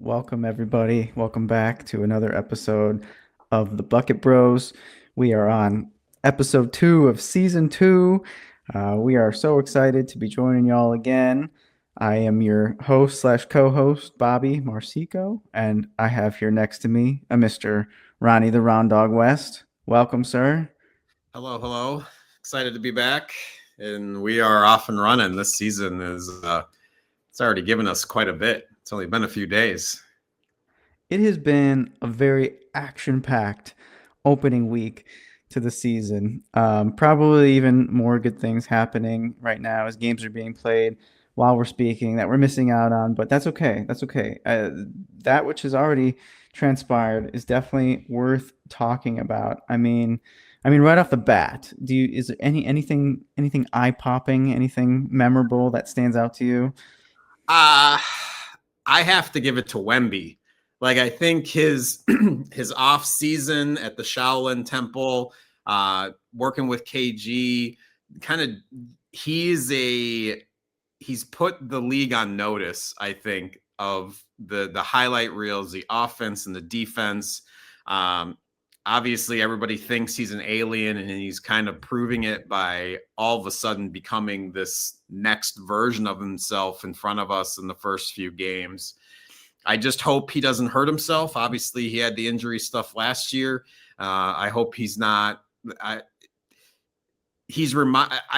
Welcome, everybody. Welcome back to another episode of the Bucket Bros. We are on episode 2 of season 2. We are so excited to be joining y'all again. I am your host slash co-host, Bobby Marcico, and I have here next to me a Mr. Ronnie the Round Dog West. Welcome, sir. Hello, hello. Excited to be back, and we are off and running. This season is it's already given us quite a bit. It's only been a few days. It has been a very action-packed opening week to the season. Probably even more good things happening right now as games are being played while we're speaking that we're missing out on, but that's okay. That's okay. That which has already transpired is definitely worth talking about. I mean, right off the bat, is there anything eye-popping, anything memorable that stands out to you? Uh I have to give it to Wemby. Like I think his his off season at the Shaolin Temple, working with KG, kind of he's put the league on notice, I think, of the highlight reels, the offense and the defense. Um, Obviously, everybody thinks he's an alien, and he's kind of proving it by all of a sudden becoming this next version of himself in front of us in the first few games. I just hope he doesn't hurt himself. Obviously, he had the injury stuff last year. I hope he's not. I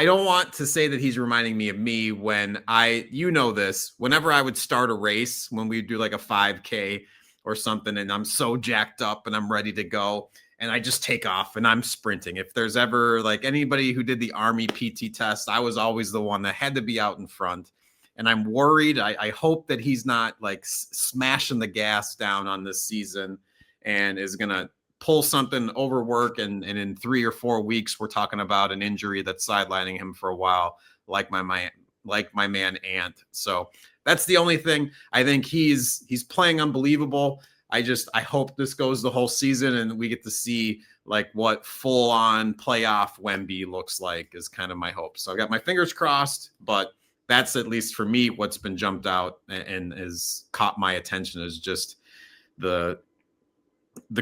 don't want to say that he's reminding me of me when this, whenever I would start a race, when we do like a 5K or something, and I'm so jacked up and I'm ready to go, and I just take off and I'm sprinting. If there's ever like anybody who did the Army PT test, I was always the one that had to be out in front. And I'm worried. I hope that he's not like smashing the gas down on this season and is going to pull something, overwork, and in 3 or 4 weeks we're talking about an injury that's sidelining him for a while, like my man Ant. So that's the only thing. I think he's playing unbelievable. I hope this goes the whole season and we get to see like what full on playoff Wemby looks like is kind of my hope. So I've got my fingers crossed, but that's at least for me what's been jumped out and has caught my attention is just the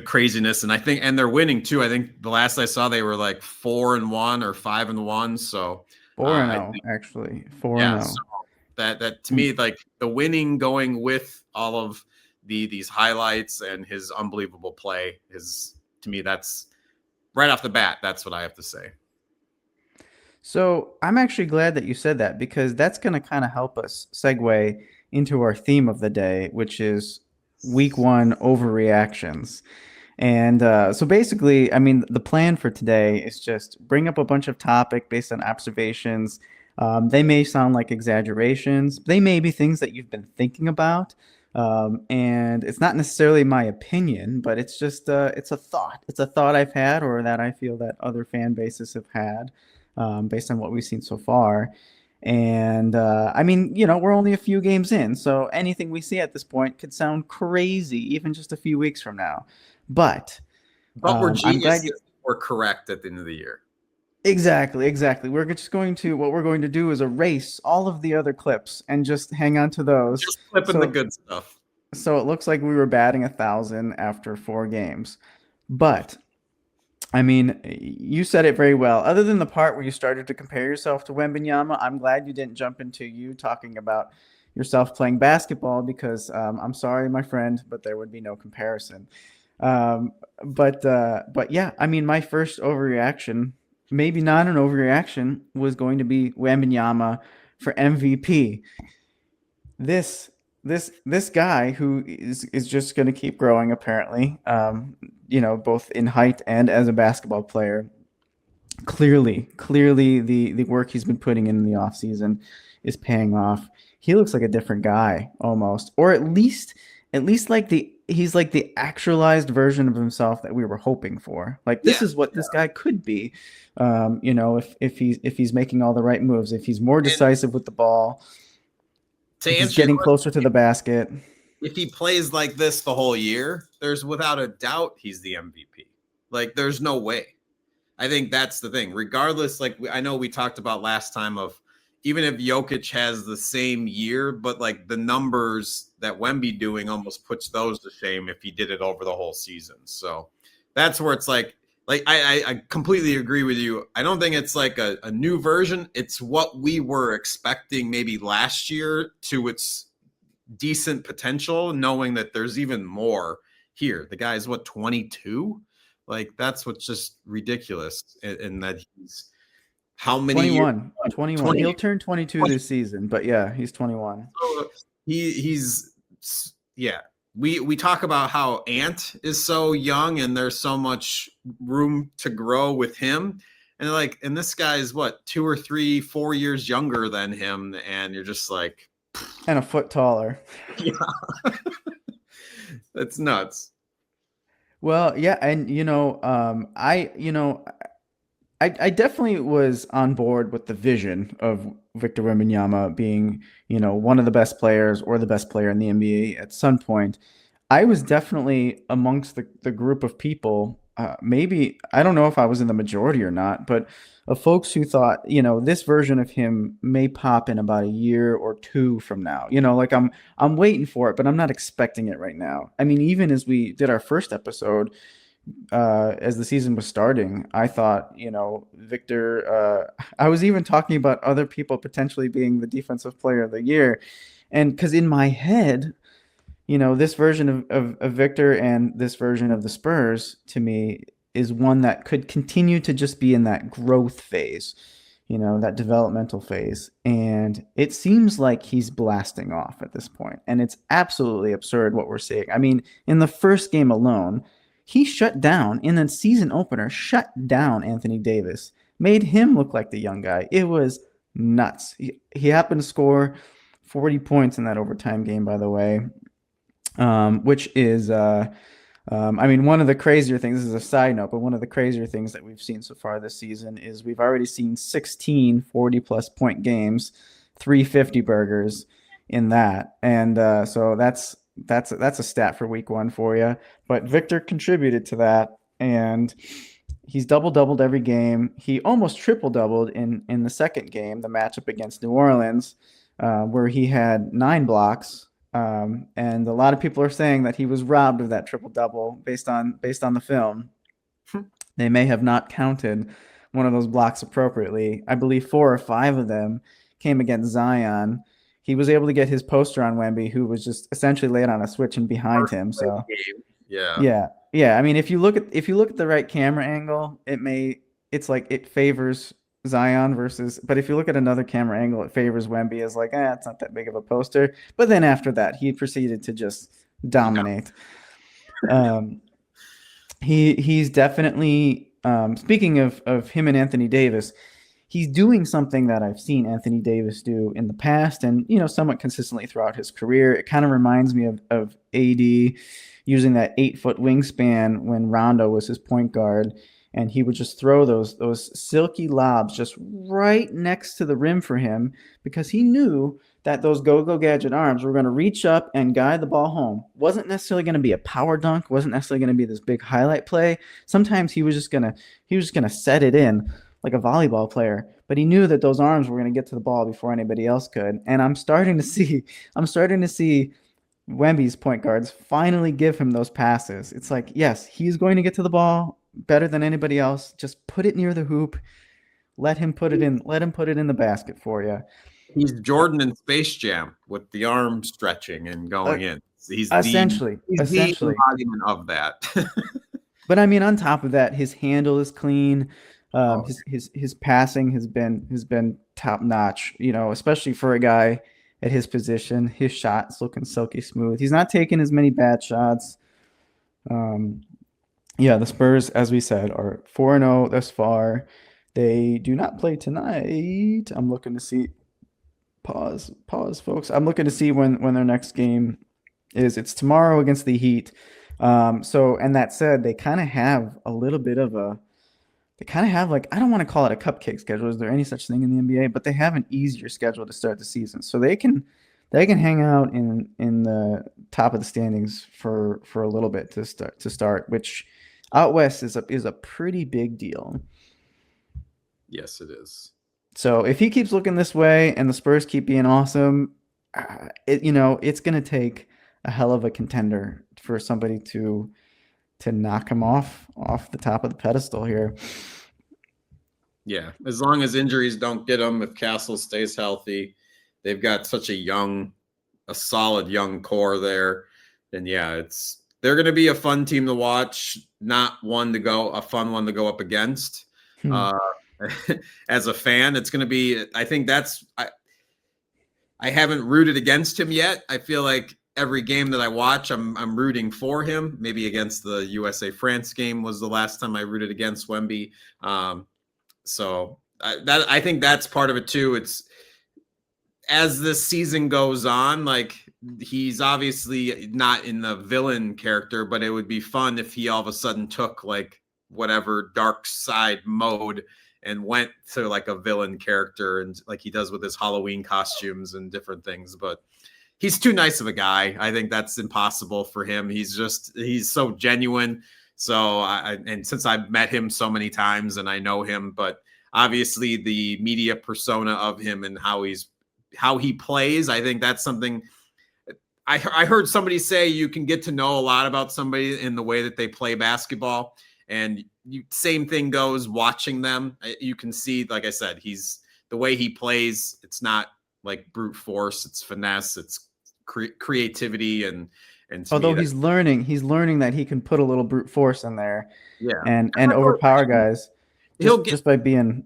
craziness. And I think, and they're winning too. I think the last I saw, they were like 4-1 or 5-1. So 4 and I 0, think, actually. 4 and yeah, so 0. that to me, like the winning going with all of these highlights and his unbelievable play is, to me, that's right off the bat. That's what I have to say. So I'm actually glad that you said that because that's going to kind of help us segue into our theme of the day, which is week one overreactions. And so basically, I mean, the plan for today is just bring up a bunch of topic based on observations. They may sound like exaggerations. They may be things that you've been thinking about. And it's not necessarily my opinion, but it's just it's a thought. It's a thought I've had or that I feel that other fan bases have had based on what we've seen so far. And I mean, we're only a few games in, so anything we see at this point could sound crazy, even just a few weeks from now. But But we're I'm glad you. geniuses. We're correct at the end of the year. Exactly, exactly. What we're going to do is erase all of the other clips and just hang on to those. Just flipping the So, good stuff. so it looks like we were batting 1,000 after 4 games. But I mean, you said it very well. Other than the part where you started to compare yourself to Wembanyama, I'm glad you didn't jump into you talking about yourself playing basketball because I'm sorry, my friend, but there would be no comparison. Um, but yeah, I mean, my first overreaction, maybe not an overreaction, was going to be Wembanyama for MVP. This this guy who is just going to keep growing apparently. Both in height and as a basketball player. Clearly, the work he's been putting in the off season is paying off. He looks like a different guy almost, or at least like he's like the actualized version of himself that we were hoping for. Like this Yeah. is what this guy could be. If he's making all the right moves, if he's more And decisive with the ball, to if he's answer your getting question, closer to the basket. if he plays like this the whole year, there's without a doubt he's the MVP. Like, there's no way. I think that's the thing. Regardless, like I know we talked about last time of even if Jokic has the same year, but like the numbers that Wemby doing almost puts those to shame if he did it over the whole season. So that's where it's like I completely agree with you. I don't think it's like a new version. It's what we were expecting maybe last year to its decent potential, knowing that there's even more here. The guy's what, 22? Like that's what's just ridiculous. And that he's how many years? 21. 21. 20. He'll turn 22 this season, but yeah, he's 21. He's yeah. We talk about how Ant is so young and there's so much room to grow with him. And this guy's what, 2 or 3, 4 years younger than him, and you're just like, And a foot taller. yeah, that's nuts. Well, yeah, and I definitely was on board with the vision of Victor Wembanyama being, one of the best players or the best player in the NBA at some point. I was definitely amongst the group of people, maybe, I don't know if I was in the majority or not, but of folks who thought, this version of him may pop in about a year or two from now. Like I'm waiting for it, but I'm not expecting it right now. I mean, even as we did our first episode, as the season was starting, I thought, Victor, I was even talking about other people potentially being the defensive player of the year. And because in my head, this version of Victor and this version of the Spurs to me is one that could continue to just be in that growth phase, that developmental phase. And it seems like he's blasting off at this point. And it's absolutely absurd what we're seeing. I mean, in the first game alone, he shut down in the season opener, shut down Anthony Davis, made him look like the young guy. It was nuts. He happened to score 40 points in that overtime game, by the way, which is, I mean, one of the crazier things, this is a side note, but one of the crazier things that we've seen so far this season is we've already seen 16 40-plus point games, 350 burgers in that. And so that's a stat for week one for you. But Victor contributed to that, and he's doubled every game. He almost triple-doubled in the second game, the matchup against New Orleans, where he had 9 blocks. And a lot of people are saying that he was robbed of that triple-double based on the film. They may have not counted one of those blocks appropriately. I believe 4 or 5 of them came against Zion. He was able to get his poster on Wemby, who was just essentially laid on a switch and behind him. So yeah. I mean, if you look at the right camera angle, it's like it favors Zion but if you look at another camera angle, it favors Wemby as like, it's not that big of a poster. But then after that, he proceeded to just dominate. He's definitely, speaking of him and Anthony Davis, he's doing something that I've seen Anthony Davis do in the past and, somewhat consistently throughout his career. It kind of reminds me of AD using that 8-foot wingspan when Rondo was his point guard. And he would just throw those silky lobs just right next to the rim for him because he knew that those go-go gadget arms were going to reach up and guide the ball home. Wasn't necessarily going to be a power dunk, wasn't necessarily going to be this big highlight play. Sometimes he was just going to set it in like a volleyball player, but he knew that those arms were going to get to the ball before anybody else could. And I'm starting to see Wemby's point guards finally give him those passes. It's like, yes, he's going to get to the ball better than anybody else. Just put it near the hoop. Let him put it in the basket for you. He's Jordan in Space Jam with the arm stretching and going in. He's essentially the embodiment of that. But I mean, on top of that, his handle is clean. His passing has been top notch. Especially for a guy at his position. His shot's looking silky smooth. He's not taking as many bad shots. Yeah, the Spurs, as we said, are 4-0 thus far. They do not play tonight. I'm looking to see. Pause, folks. I'm looking to see when their next game is. It's tomorrow against the Heat. And that said, they kind of have a little bit of a. They kind of have like, I don't want to call it a cupcake schedule. Is there any such thing in the NBA? But they have an easier schedule to start the season, so they can hang out in the top of the standings for a little bit to start, which out west is a pretty big deal. Yes, it is. So if he keeps looking this way and the Spurs keep being awesome, it's going to take a hell of a contender for somebody to knock him off the top of the pedestal here. Yeah, as long as injuries don't get him, if Castle stays healthy, they've got such a solid young core there. And yeah, they're going to be a fun team to watch, not a fun one to go up against. Hmm. Uh, as a fan, it's going to be. I think I haven't rooted against him yet. I feel like every game that I watch, I'm rooting for him. Maybe against the USA France game was the last time I rooted against Wemby. So I think that's part of it too. It's as this season goes on, like he's obviously not in the villain character, but it would be fun if he all of a sudden took like whatever dark side mode and went to like a villain character and like he does with his Halloween costumes and different things. But he's too nice of a guy. I think that's impossible for him. He's so genuine. So and since I've met him so many times and I know him, but obviously the media persona of him and how he plays, I think that's something I heard somebody say you can get to know a lot about somebody in the way that they play basketball. And same thing goes watching them. You can see, like I said, the way he plays. It's not like brute force. It's finesse. It's creativity. And to Although me, he's learning that he can put a little brute force in there yeah, and overpower guys he'll get. just by being.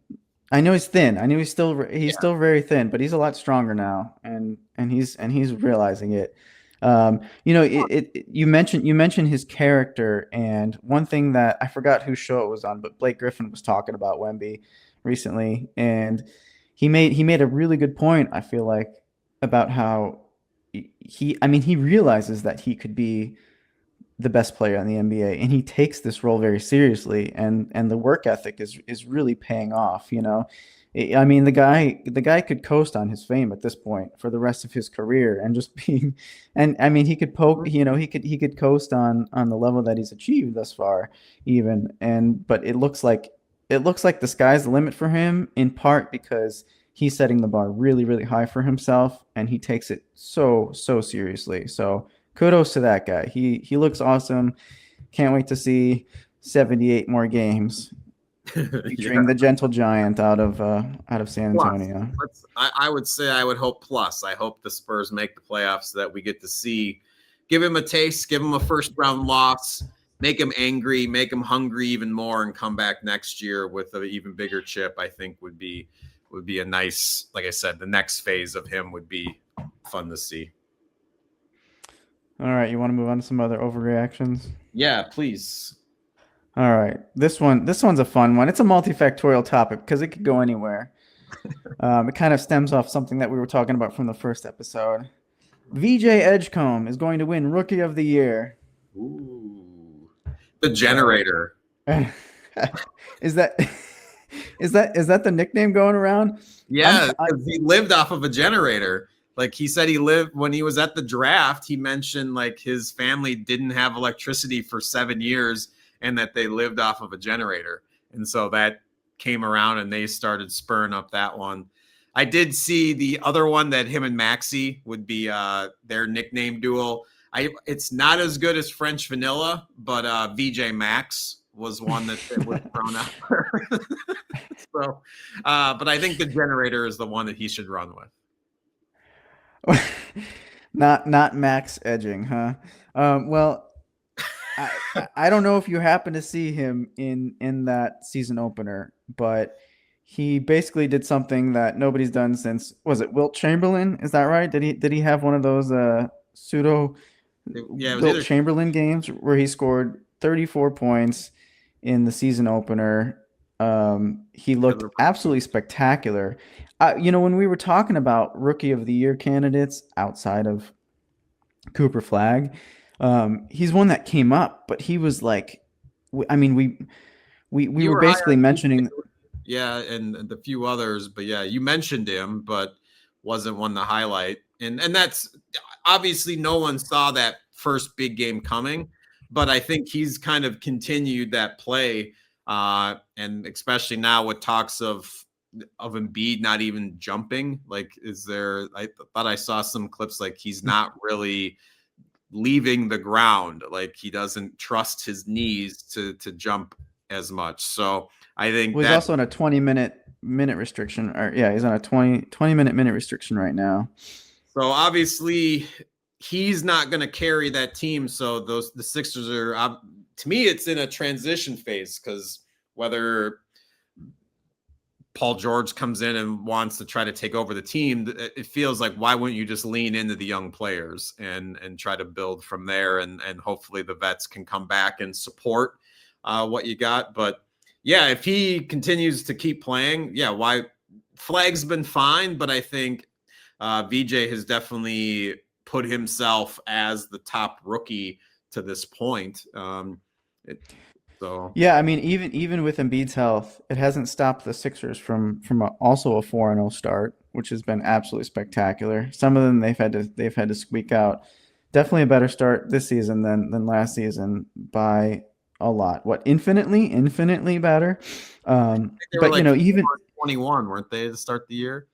I know he's thin. I know he's Yeah. still very thin, but he's a lot stronger now, and he's realizing it. You mentioned his character, and one thing that I forgot whose show it was on, but Blake Griffin was talking about Wemby recently, and he made a really good point. I feel like about how he realizes that he could be the best player in the NBA, and he takes this role very seriously, and the work ethic is really paying off. I mean, the guy could coast on his fame at this point for the rest of his career, and just being, and I mean, he could poke, he could coast on the level that he's achieved thus far, even, but it looks like the sky's the limit for him, in part because he's setting the bar really, really high for himself, and he takes it so seriously. So kudos to that guy. He looks awesome. Can't wait to see 78 more games Yeah. featuring the gentle giant out of San Plus, Antonio. I would say I would hope plus. I hope the Spurs make the playoffs so that we get to give him a taste, give him a first round loss, make him angry, make him hungry even more, and come back next year with an even bigger chip. I think would be a nice, like I said, the next phase of him would be fun to see. All right, you want to move on to some other overreactions? Yeah, please. All right, this one's a fun one. It's a multifactorial topic because it could go anywhere. It kind of stems off something that we were talking about from the first episode. VJ Edgecombe is going to win Rookie of the Year. Ooh, the generator. Is that is that the nickname going around? Yeah, because he lived off of a generator. Like he said, he lived when he was at the draft. He mentioned like his family didn't have electricity for 7 years, and that they lived off of a generator. And so that came around, and they started spurring up that one. I did see the other one that him and Maxi would be their nickname duel. It's not as good as French Vanilla, but VJ Max was one that was thrown out. So, but I think the generator is the one that he should run with. Not Max Edging, huh? Well, I don't know if you happen to see him in that season opener, but he basically did something that nobody's done since, was it Wilt Chamberlain? Is that right? Did he have one of those pseudo Yeah, it was Wilt either Chamberlain games where he scored 34 points in the season opener? He looked absolutely spectacular. When we were talking about Rookie of the Year candidates outside of Cooper Flag, he's one that came up, but he was like, I mean, we you were were high basically on mentioning. yeah, and the few others, but yeah, you mentioned him, but wasn't one to highlight. And that's obviously no one saw that first big game coming, but I think he's kind of continued that play, and especially now with talks of of Embiid not even jumping? Like, is there? I thought I saw some clips like he's not really leaving the ground. Like he doesn't trust his knees to jump as much. So I think Well, he's that also on a 20 minute restriction, or yeah, he's on a 20 minute restriction right now. so obviously he's not going to carry that team. So the Sixers are to me it's in a transition phase because whether Paul George comes in and wants to try to take over the team, it feels like why wouldn't you just lean into the young players and try to build from there and hopefully the vets can come back and support what you got. But yeah, if he continues to keep playing, yeah, why Flag's been fine, but I think VJ has definitely put himself as the top rookie to this point. It, so Yeah, I mean, even with Embiid's health, it hasn't stopped the Sixers from also a 4-0 start, which has been absolutely spectacular. Some of them they've had to squeak out. Definitely a better start this season than last season by a lot. What infinitely better. they were But like even 21, weren't they, to start the year?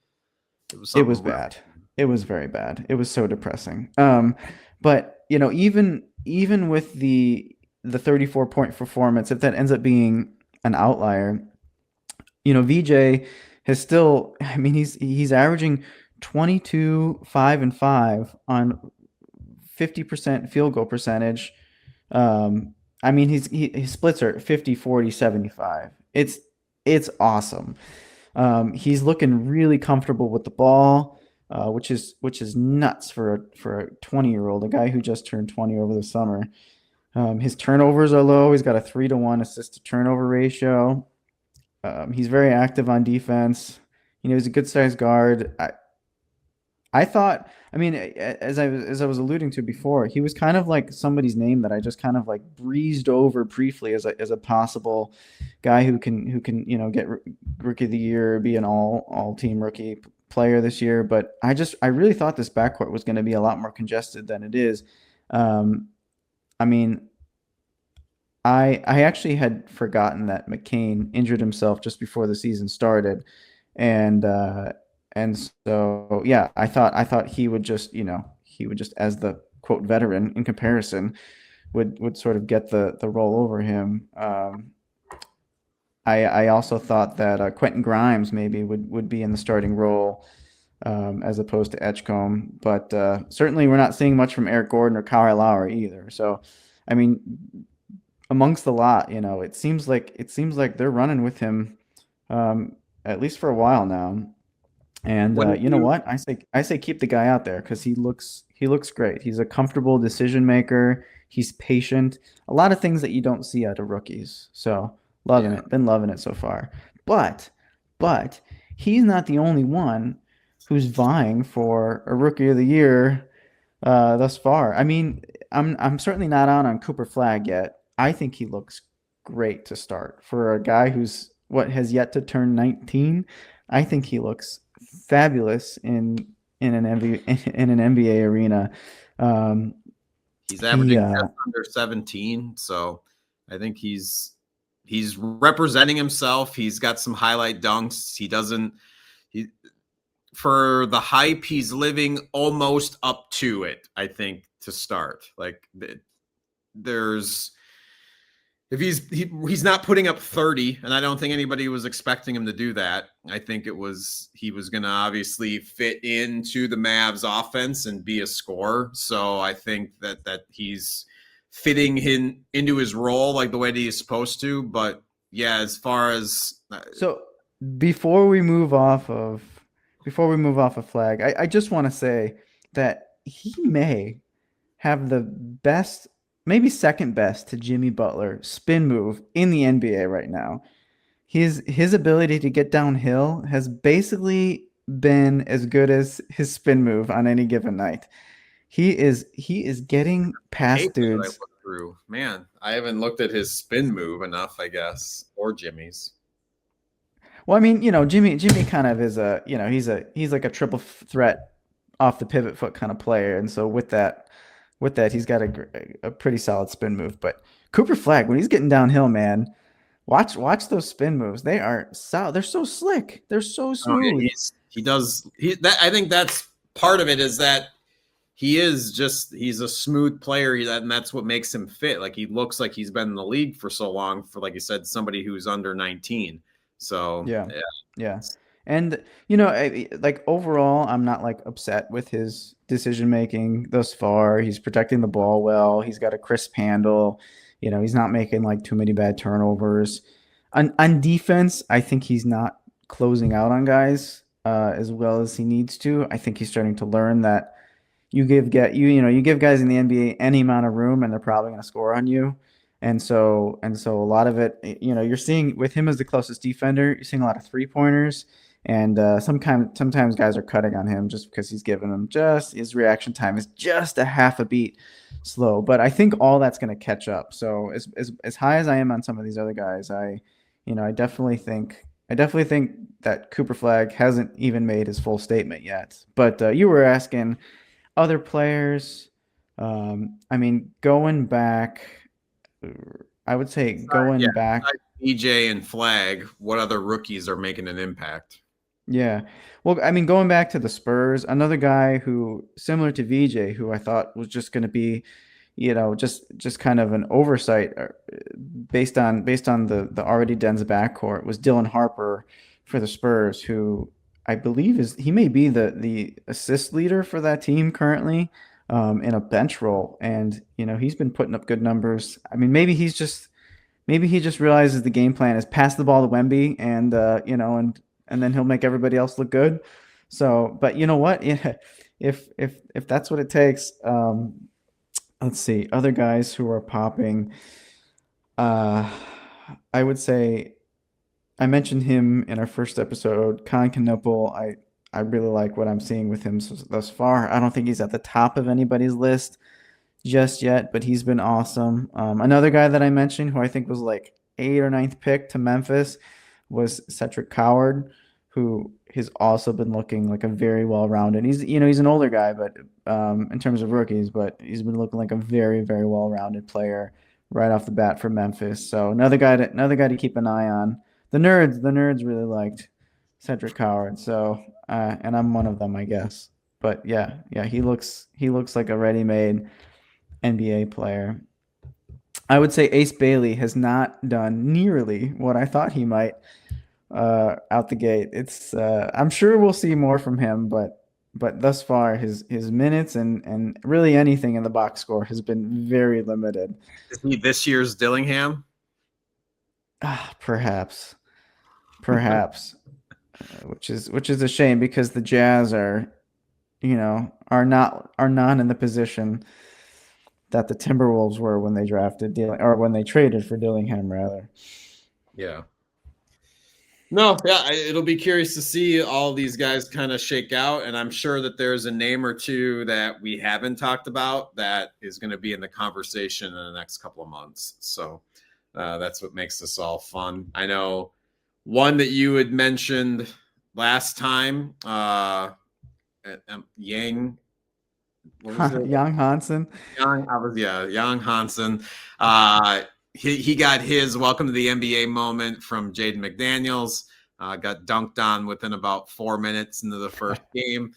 It was it something was real. bad. It was very bad. It was so depressing. But even with the 34-point performance, if that ends up being an outlier, VJ has still. I mean, he's averaging 22, 5, and 5 on 50% field goal percentage. I mean, his splits are 50, 40, 75. It's awesome. He's looking really comfortable with the ball, which is nuts for a 20-year-old, a guy who just turned 20 over the summer. His turnovers are low. He's got a 3-to-1 assist to turnover ratio. He's very active on defense. He's a good sized guard. I thought, I mean, as I was alluding to before, he was kind of like somebody's name that I just kind of like breezed over briefly as a possible guy who can get rookie of the year, be an all team rookie player this year. But I really thought this backcourt was going to be a lot more congested than it is. Um, I mean, I actually had forgotten that McCain injured himself just before the season started, and so yeah, I thought he would just as the quote veteran in comparison would sort of get the role over him. I also thought that Quentin Grimes maybe would be in the starting role as opposed to Edgecombe, but certainly we're not seeing much from Eric Gordon or Kyle Lowry either. So, I mean, amongst the lot, it seems like they're running with him at least for a while now. And When you know you what? I say keep the guy out there because he looks great. He's a comfortable decision maker. He's patient. A lot of things that you don't see out of rookies. So loving yeah, it. Been loving it so far. But but he's not the only one who's vying for a rookie of the year thus far. I mean, I'm certainly not on Cooper Flag yet. I think he looks great to start for a guy who's what has yet to turn 19. I think he looks fabulous in an NBA arena. Um, he's he averaging just under 17, so I think he's representing himself. He's got some highlight dunks. He for the hype, he's living almost up to it, I think, to start. Like there's if he's not putting up 30, and I don't think anybody was expecting him to do that. I think he was going to obviously fit into the Mavs offense and be a scorer. So I think that he's fitting into his role like the way that he's supposed to. But yeah, as far as so before we move off of Flag, I just want to say that he may have the best, maybe second best to Jimmy Butler spin move in the NBA right now. His ability to get downhill has basically been as good as his spin move on any given night. He is getting tape past that I dudes. looked through, man, I haven't looked at his spin move enough, I guess, or Jimmy's. Well, I mean, Jimmy kind of is he's like a triple threat off the pivot foot kind of player, and so with that he's got a pretty solid spin move. But Cooper Flag, when he's getting downhill, man, Watch those spin moves. They're so slick. They're so Oh yeah, smooth. he does he that I think that's part of it is that he's a smooth player, and that's what makes him fit. Like he looks like he's been in the league for so long for like you said, somebody who's under 19. So Yeah. yeah. Yeah. And like overall, I'm not like upset with his decision making thus far. He's protecting the ball well. He's got a crisp handle. He's not making like too many bad turnovers. On defense, I think he's not closing out on guys as well as he needs to. I think he's starting to learn that you give guys in the NBA any amount of room and they're probably going to score on you. And so a lot of it, you're seeing with him as the closest defender, you're seeing a lot of 3-pointers, and sometimes guys are cutting on him just because he's giving them just his reaction time is just a half a beat slow. But I think all that's going to catch up. So as high as I am on some of these other guys, I definitely think that Cooper Flag hasn't even made his full statement yet. But you were asking other players. I mean, going back, I would say Yeah. going back, BJ and Flag, what other rookies are making an impact? yeah. Well, I mean, going back to the Spurs, another guy who similar to VJ, who I thought was just going to be, just kind of an oversight based on the already dense backcourt was Dylan Harper for the Spurs, who I believe he may be the assist leader for that team currently, in a bench role, and he's been putting up good numbers. I mean, maybe he just realizes the game plan is pass the ball to Wemby, and then he'll make everybody else look good. So, but you know what? Yeah, if that's what it takes, let's see other guys who are popping. Uh, I would say I mentioned him in our first episode, Khan Knupel. I really like what I'm seeing with him thus far. I don't think he's at the top of anybody's list just yet, but he's been awesome. Another guy that I mentioned who I think was like eighth or ninth pick to Memphis was Cedric Coward, who has also been looking like a very well-rounded. He's an older guy, but in terms of rookies, but he's been looking like a very, very well-rounded player right off the bat for Memphis. So another guy to keep an eye on. The nerds really liked Cedric Coward. So and I'm one of them, I guess. But yeah, he looks like a ready-made NBA player. I would say Ace Bailey has not done nearly what I thought he might out the gate. I'm sure we'll see more from him, but thus far his minutes and really anything in the box score has been very limited. Is he this year's Dillingham? Perhaps, which is a shame because the Jazz are not in the position that the Timberwolves were when they drafted or when they traded for Dillingham rather. Yeah. No, yeah, it'll be curious to see all these guys kind of shake out, and I'm sure that there's a name or two that we haven't talked about that is going to be in the conversation in the next couple of months. So that's what makes this all fun. I know one that you had mentioned last time, Yang. What was it? Young Hansen. Young Hansen. He got his welcome to the NBA moment from Jaden McDaniels. Got dunked on within about 4 minutes into the first game.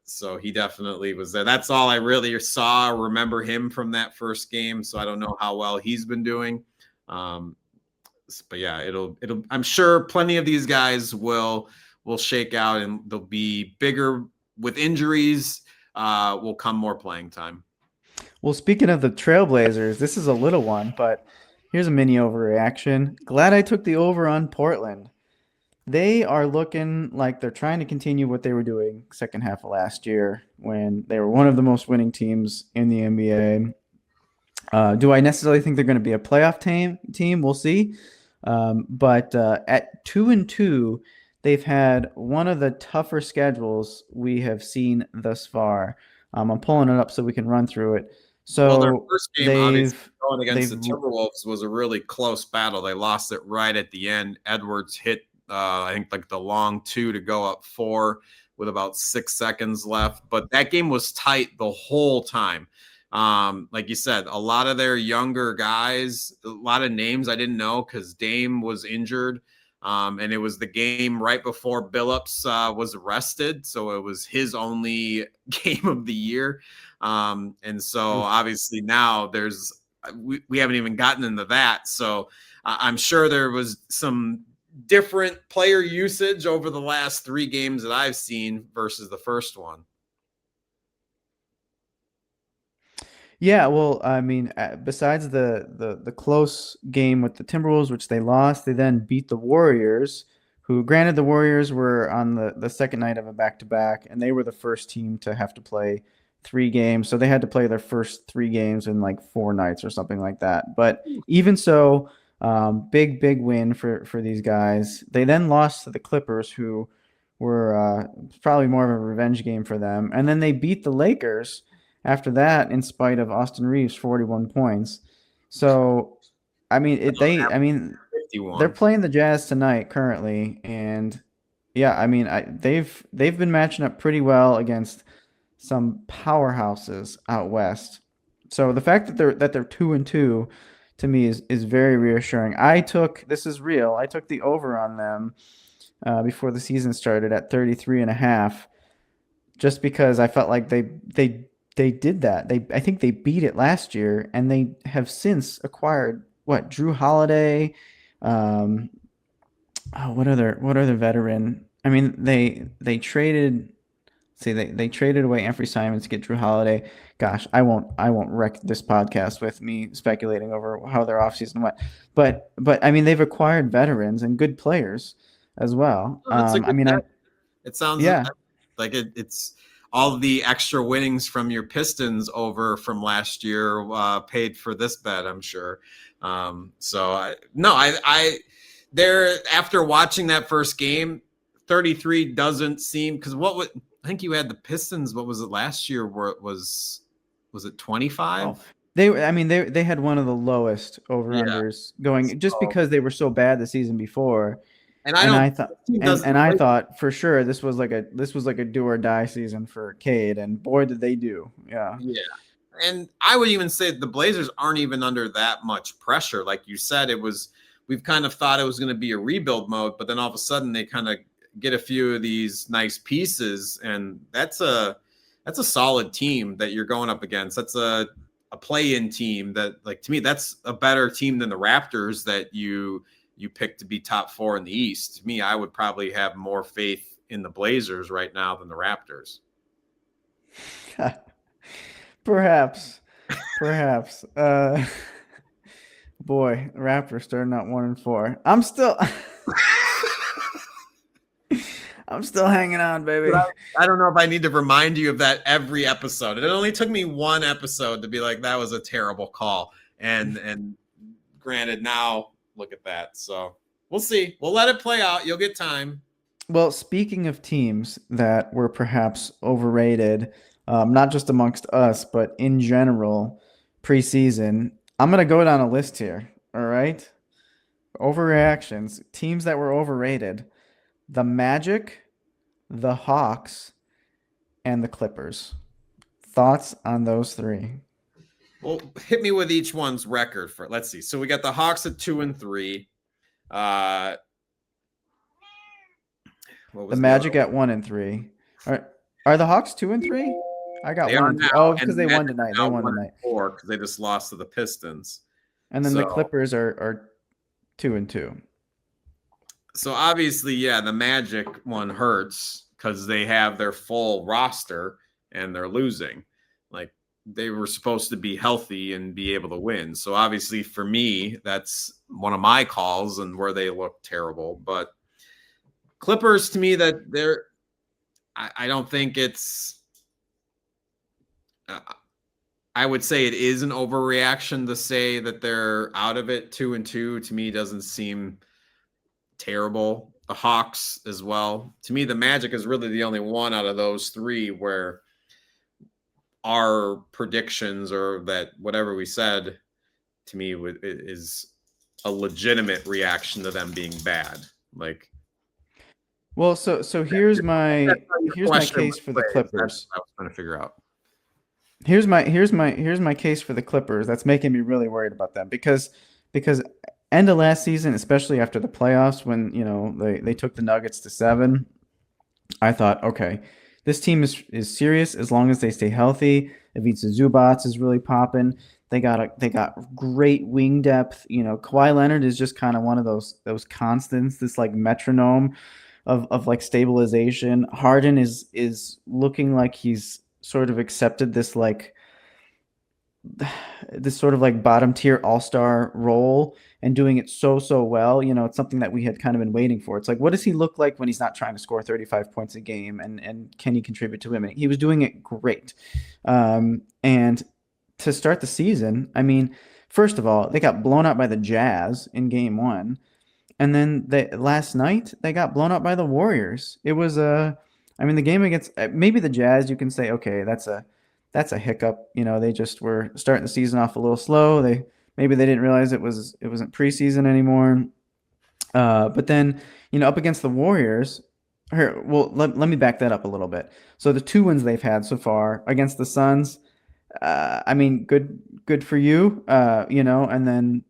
So he definitely was there. That's all I really saw. Remember him from that first game. So I don't know how well he's been doing. But yeah, it'll. I'm sure plenty of these guys will shake out and they'll be bigger with injuries. Will come more playing time. Well, speaking of the Trailblazers, this is a little one, but here's a mini overreaction. Glad I took the over on Portland. They are looking like they're trying to continue what they were doing second half of last year when they were one of the most winning teams in the NBA. Do I necessarily think they're going to be a playoff team? We'll see. But at 2-2, they've had one of the tougher schedules we have seen thus far. I'm pulling it up so we can run through it. Well, their So first game, obviously, going against the Timberwolves was a really close battle. They lost it right at the end. Edwards hit, I think, like the long two to go up 4 with about 6 seconds left. But that game was tight the whole time. Like you said, a lot of their younger guys, a lot of names I didn't know because Dame was injured. And it was the game right before Billups was arrested. So it was his only game of the year. And so Oof. obviously now we haven't even gotten into that. So I'm sure there was some different player usage over the last 3 games that I've seen versus the first one. Yeah, well, I mean, besides the close game with the Timberwolves, which they lost, they then beat the Warriors, who, granted, the Warriors were on the second night of a back-to-back, and they were the first team to have to play 3 games, so they had to play their first 3 games in like 4 nights or something like that. But even so, big win for these guys. They then lost to the Clippers, who were probably more of a revenge game for them, and then they beat the Lakers after that, in spite of Austin Reeves' 41 points. So, I mean, they're 51. playing the Jazz tonight currently, and yeah, I mean, they've been matching up pretty well against some powerhouses out west. So the fact that they're 2-2 to me is very reassuring. This is real. I took the over on them before the season started at 33.5, just because I felt like they did that. I think they beat it last year, and they have since acquired what, Drew Holiday. Um, what other veteran? I mean, they traded. See, they traded away Anthony Simons to get Drew Holiday. Gosh, I won't wreck this podcast with me speculating over how their offseason went. But I mean, they've acquired veterans and good players as well. Oh, that's a I good mean, bet. It sounds yeah. like it's all the extra winnings from your Pistons over from last year paid for this bet, I'm sure. So there after watching that first game, 33 doesn't seem because I think you had the Pistons. What was it last year? Where it was it Oh, 25? they had one of the lowest over Yeah. unders going, just So, because they were so bad the season before. and I And don't. I thought This team doesn't and I play. thought for sure this was like a do or die season for Cade, and boy did they do. Yeah. Yeah. And I would even say the Blazers aren't even under that much pressure. Like you said, we've kind of thought it was going to be a rebuild mode, but then all of a sudden they kind of get a few of these nice pieces, and that's a solid team that you're going up against. That's a play-in team that, like, to me, that's a better team than the Raptors that you picked to be top 4 in the East. To me, I would probably have more faith in the Blazers right now than the Raptors. Perhaps. Perhaps. Boy, the Raptors starting out 1-4. I'm still hanging on, But baby. I don't know if I need to remind you of that every episode. It only took me one episode to be like, that was a terrible call. And granted, now look at that. So we'll see. We'll let it play out. You'll get time. Well, speaking of teams that were perhaps overrated, not just amongst us, but in general, preseason, I'm going to go down a list here. All right. Overreactions, teams that were overrated: the Magic, the Hawks, and the Clippers. Thoughts on those three? Well, hit me with each one's record for. Let's see. So we got the Hawks at 2-3. Uh, what The was the other Magic one? at 1-3. Are the Hawks 2-3? I got They one are and three. now, Oh, and because the they won Magic tonight. are They now won one and tonight. four because they just lost to the Pistons. And then the So Clippers are 2-2. So obviously, yeah, the Magic one hurts because they have their full roster and they're losing. Like, they were supposed to be healthy and be able to win. So obviously, for me, that's one of my calls and where they look terrible. But Clippers, to me, that I don't think it's. Uh, I would say it is an overreaction to say that they're out of it 2-2. To me, doesn't seem terrible. The Hawks as well. To me, the Magic is really the only one out of those three where our predictions or that whatever we said to me is a legitimate reaction to them being bad. Like, Well, so that's here's my how your here's my question case was for the phrased. That's Clippers. what I was trying to figure out. Here's my case for the Clippers. That's making me really worried about them because end of last season, especially after the playoffs when they took the Nuggets to 7. I thought, okay, this team is serious as long as they stay healthy. Ivica Zubats is really popping. They got great wing depth. Kawhi Leonard is just kind of one of those constants, this like metronome of like stabilization. Harden is looking like he's sort of accepted this sort of like bottom tier all-star role and doing it so well. It's something that we had kind of been waiting for. It's like, what does he look like when he's not trying to score 35 points a game, and can he contribute to women? He was doing it great. And to start the season, I mean, first of all, they got blown out by the Jazz in game 1. And then last night they got blown out by the Warriors. It was I mean, the game against maybe the Jazz, you can say, okay, that's a hiccup. They just were starting the season off a little slow. Maybe they didn't realize it wasn't preseason anymore. But then up against the Warriors. Here, well, let me back that up a little bit. So the 2 wins they've had so far against the Suns, I mean, good for you. And then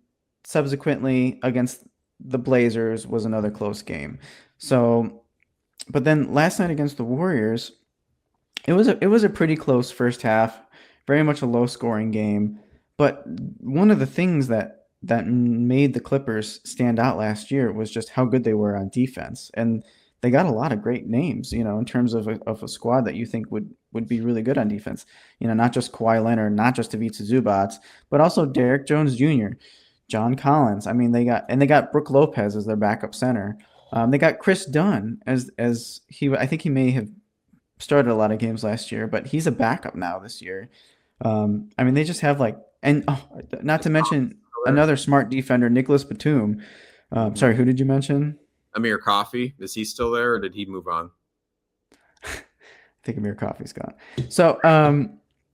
subsequently against the Blazers was another close game. So, but then last night against the Warriors, it was a pretty close first half, very much a low scoring game. But one of the things that made the Clippers stand out last year was just how good they were on defense, and they got a lot of great names, in terms of a squad that you think would be really good on defense. Not just Kawhi Leonard, not just Ivica Zubac, but also Derrick Jones Jr., John Collins. I mean, they got Brook Lopez as their backup center. They got Chris Dunn as I think he may have started a lot of games last year, but he's a backup now this year. I mean, they just have not to mention another smart defender, Nicholas Batum. Mhm. Sorry, who did you mention? Amir Coffee, is he still there or did he move on? I think Amir Coffey's gone. So,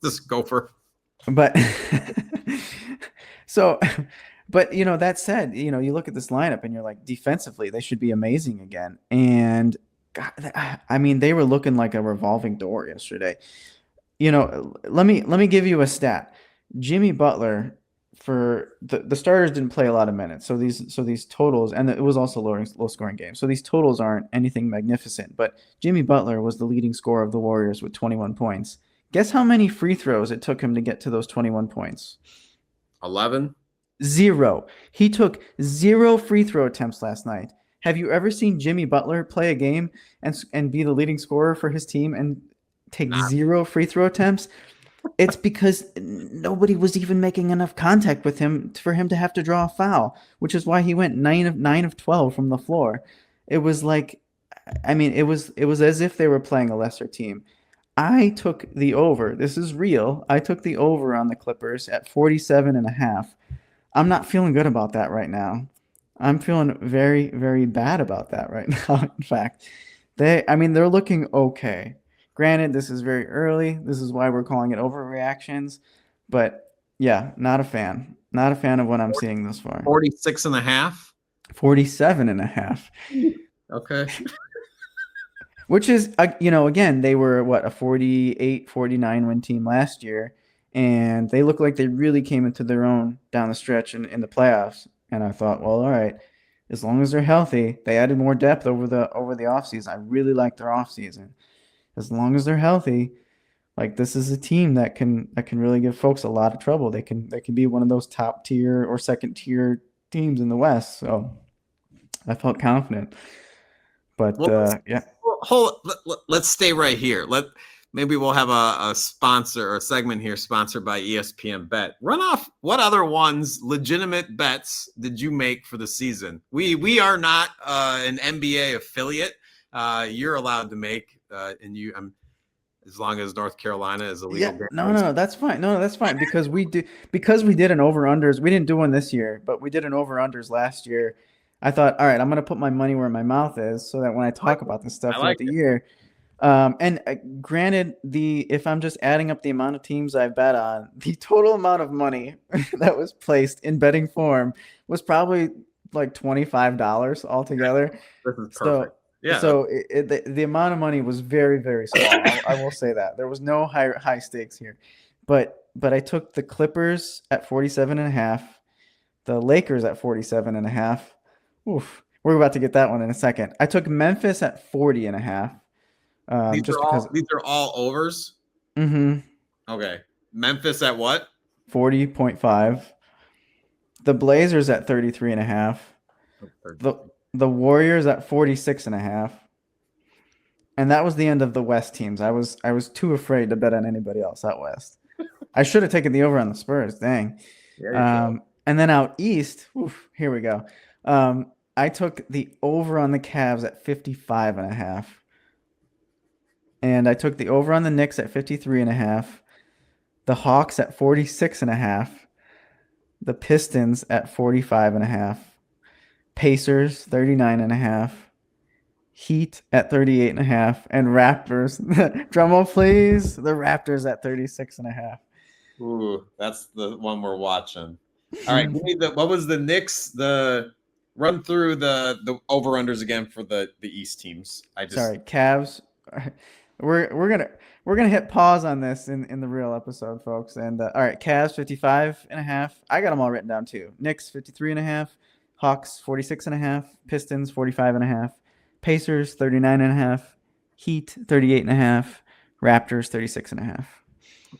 This gopher. but so, but that said, you look at this lineup and you're like, defensively, they should be amazing again. And God, I mean, they were looking like a revolving door yesterday. Let me give you a stat. Jimmy Butler, for the starters, didn't play a lot of minutes, so these totals, and it was also low scoring game. So these totals aren't anything magnificent, but Jimmy Butler was the leading scorer of the Warriors with 21 points. Guess how many free throws it took him to get to those 21 points? 11? Zero. He took zero free throw attempts last night. Have you ever seen Jimmy Butler play a game and be the leading scorer for his team and take Not. zero free throw attempts? It's because nobody was even making enough contact with him for him to have to draw a foul, which is why he went 9 of 12 from the floor. It was like, I mean, it was as if they were playing a lesser team. I took the over. This is real. I took the over on the Clippers at 47 and a half. I'm not feeling good about that right now. I'm feeling very, very bad about that right now. In fact, I mean, they're looking okay. Granted, this is very early. This is why we're calling it overreactions. But yeah, not a fan. Not a fan of what I'm seeing thus far. 46 and a half? 47 and a half, Okay. which is, again, they were what, a 48, 49 win team last year. And they look like they really came into their own down the stretch in the playoffs. And I thought, well, all right, as long as they're healthy, they added more depth over the offseason. I really like their offseason. As long as they're healthy, like this is a team that can really give folks a lot of trouble. They can be one of those top tier or second tier teams in the West. So I felt confident. But Well, yeah, let's stay right here. Maybe we'll have a sponsor or a segment here sponsored by ESPN Bet. Run off what other ones, legitimate bets, did you make for the season? We are not an NBA affiliate. You're allowed to make, and as long as North Carolina is a legal yeah, game. no, that's fine. No, that's fine because we did an over unders. We didn't do one this year, but we did an over unders last year. I thought, all right, I'm gonna put my money where my mouth is, so that when I talk about this stuff I throughout like the it. year, and granted, if I'm just adding up the amount of teams I've bet on, the total amount of money that was placed in betting form was probably like $25 altogether. This is So, perfect. Yeah. so the amount of money was very, very small. I will say that there was no high stakes here. but I took the Clippers at 47.5, the Lakers at 47.5. Oof. We're about to get that one in a second. I took Memphis at 40.5. Just because These are all overs. mm-hmm, Okay. Memphis at what? 40.5. The Blazers at 33.5. Oh, The 33. the Warriors at 46.5. And that was the end of the West teams. I was too afraid to bet on anybody else out West. I should have taken the over on the Spurs. Dang. Yeah, you should. And then out East, oof, here we go. I took the over on the Cavs at 55.5. And I took the over on the Knicks at 53.5. The Hawks at 46.5. The Pistons at 45.5. Pacers 39.5. Heat at 38.5. And Raptors, drum please. The Raptors at 36.5. Ooh, that's the one we're watching. All right, give me what was the Knicks? The run through the over unders again for the East teams. I just Sorry, Cavs. We're gonna hit pause on this in the real episode, folks. And all right, Cavs 55.5. I got them all written down too. Knicks 53.5. Hawks 46.5. Pistons 45.5. Pacers 39.5. Heat 38.5. Raptors 36.5.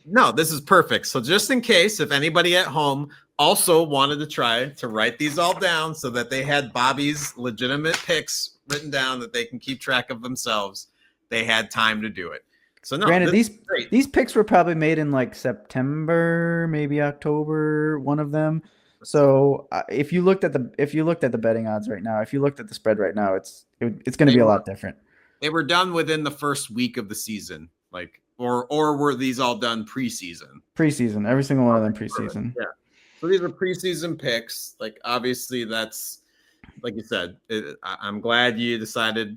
no, this is perfect. So just in case, if anybody at home also wanted to try to write these all down so that they had Bobby's legitimate picks written down that they can keep track of themselves, they had time to do it. So no, Granted, this these is great. these picks were probably made in like September, maybe October, one of them. So if you looked at the betting odds right now, if you looked at the spread right now, it's going to They be a were lot different. they were done within the first week of the season, like or were these all done preseason? Preseason, every single one of them Perfect. preseason. Yeah. So these are preseason picks. Like obviously, that's like you said. I'm glad you decided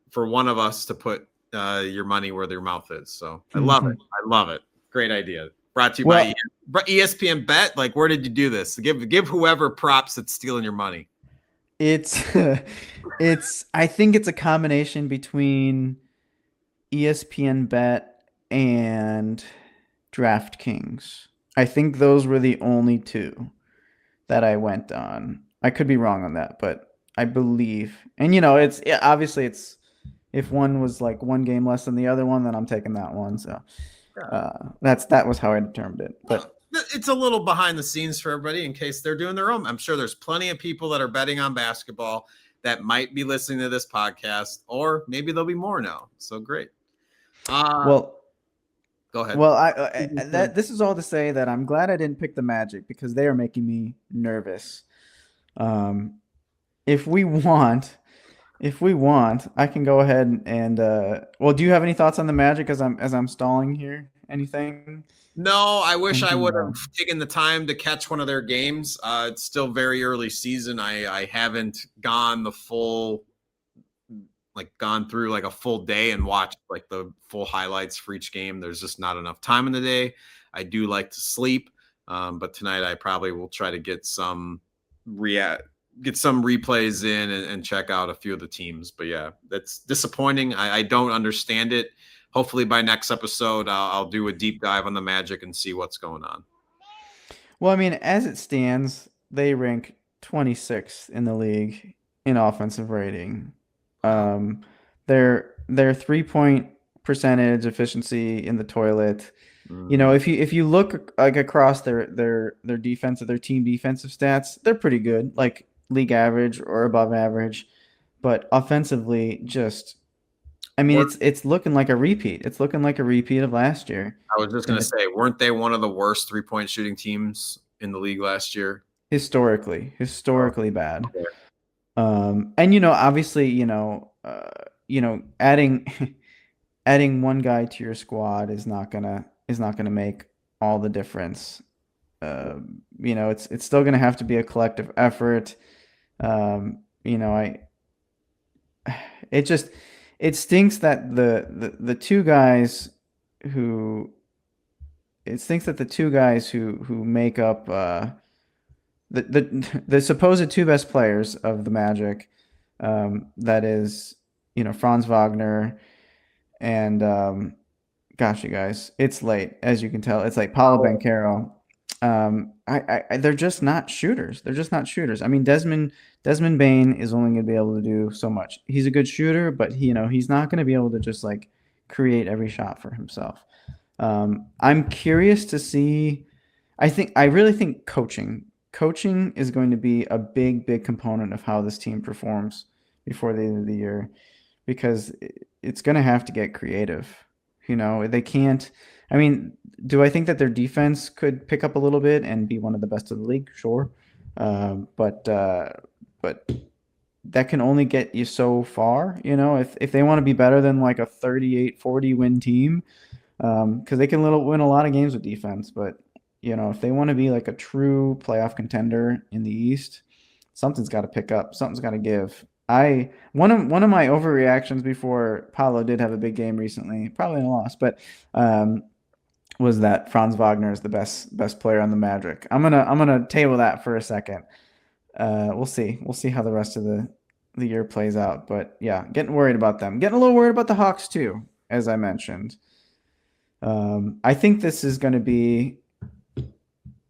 for one of us to put your money where their mouth is. So I love it. I love it. Great idea. Brought to you by Well, ESPN Bet. Like, where did you do this? Give whoever props that's stealing your money. it's it's I think it's a combination between ESPN Bet and DraftKings. I think those were the only two that I went on. I could be wrong on that, but I believe. And it's obviously it's if one was like one game less than the other one, then I'm taking that one. So that was how I determined it. But It's a little behind the scenes for everybody in case they're doing their own. I'm sure there's plenty of people that are betting on basketball that might be listening to this podcast, or maybe there'll be more now. So great. well, Go ahead. well, that this is all to say that I'm glad I didn't pick the Magic because they are making me nervous. Um, if we want, I can go ahead and well, do you have any thoughts on the Magic as I'm stalling here? Anything? No, I wish I Anything would have wrong? taken the time to catch one of their games. It's still very early season. I haven't gone the full, like gone through like a full day and watched like the full highlights for each game. There's just not enough time in the day. I do like to sleep, but tonight I probably will try to get some replays in and check out a few of the teams. But yeah, that's disappointing. I don't understand it. Hopefully by next episode, I'll do a deep dive on the Magic and see what's going on. Well, I mean, as it stands, they rank 26th in the league in offensive rating. Wow. Um, their 3-point percentage efficiency in the toilet. Mm-hmm. If you look like across their defensive, their team defensive stats, they're pretty good, like league average or above average. But offensively, just I mean, it's looking like a repeat. It's looking like a repeat of last year, I was just and gonna it say, weren't they one of the worst 3-point shooting teams in the league last year? Oh, historically bad. okay. And obviously, adding adding one guy to your squad is not gonna make all the difference. It's still gonna have to be a collective effort. I it just it stinks that the two guys who it stinks that the two guys who make up the supposed two best players of the Magic, that is Franz Wagner and Gosh, you guys, it's late, as you can tell. It's like Paulo Banchero. They're just not shooters. They're just not shooters. I mean, Desmond Bain is only going to be able to do so much. He's a good shooter, but he's not going to be able to just like create every shot for himself. I'm curious to see. I really think coaching is going to be a big component of how this team performs before the end of the year, because it's going to have to get creative. They can't. I mean, do I think that their defense could pick up a little bit and be one of the best of the league? Sure, but that can only get you so far. If they want to be better than like a 38-40 win team, because they can win a lot of games with defense. But if they want to be like a true playoff contender in the East, something's got to pick up. Something's got to give. I one of my overreactions before Paulo did have a big game recently, probably a loss, but was that Franz Wagner is the best player on the Magic. I'm gonna table that for a second. We'll see. We'll see how the rest of the year plays out. But yeah, getting worried about them. Getting a little worried about the Hawks too, as I mentioned. I think this is going to be.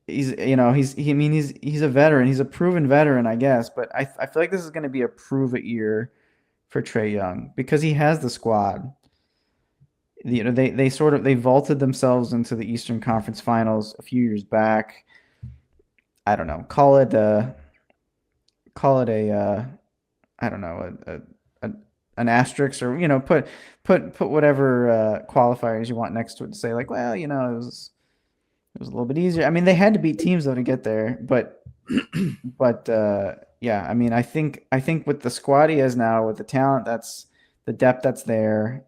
He's a veteran. He's a proven veteran, I guess. But I feel like this is going to be a prove it year for Trae Young because he has the squad. They vaulted themselves into the Eastern Conference Finals a few years back. I don't know. Call it a I don't know an asterisk, or put whatever qualifiers you want next to it to say like, well, it was a little bit easier. I mean, they had to beat teams though to get there, but yeah, I mean, I think with the squad he has now, with the talent the depth that's there,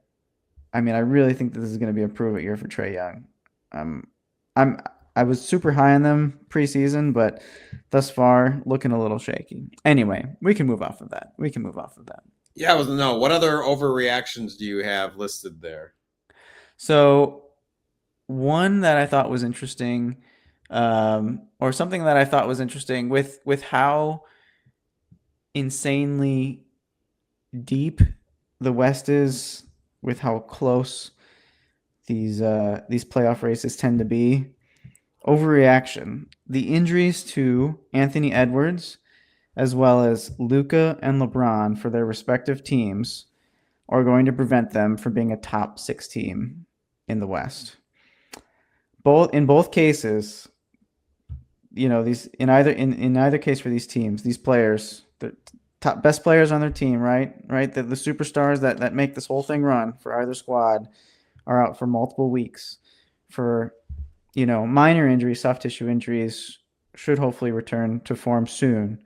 I mean, I really think that this is going to be a prove it year for Trae Young. Um, I'm I was super high on them preseason, but thus far looking a little shaky. Anyway, we can move off of that. Yeah, I was no. What other overreactions do you have listed there? So one that I thought was interesting, or something that I thought was interesting with how insanely deep the West is, with how close these playoff races tend to be. Overreaction. The injuries to Anthony Edwards, as well as Luca and LeBron for their respective teams, are going to prevent them from being a top 6 team in the West. In both cases, these in either case for these teams, these players, the top best players on their team, right, the superstars that make this whole thing run for either squad, are out for multiple weeks for minor injuries, soft tissue injuries, should hopefully return to form soon.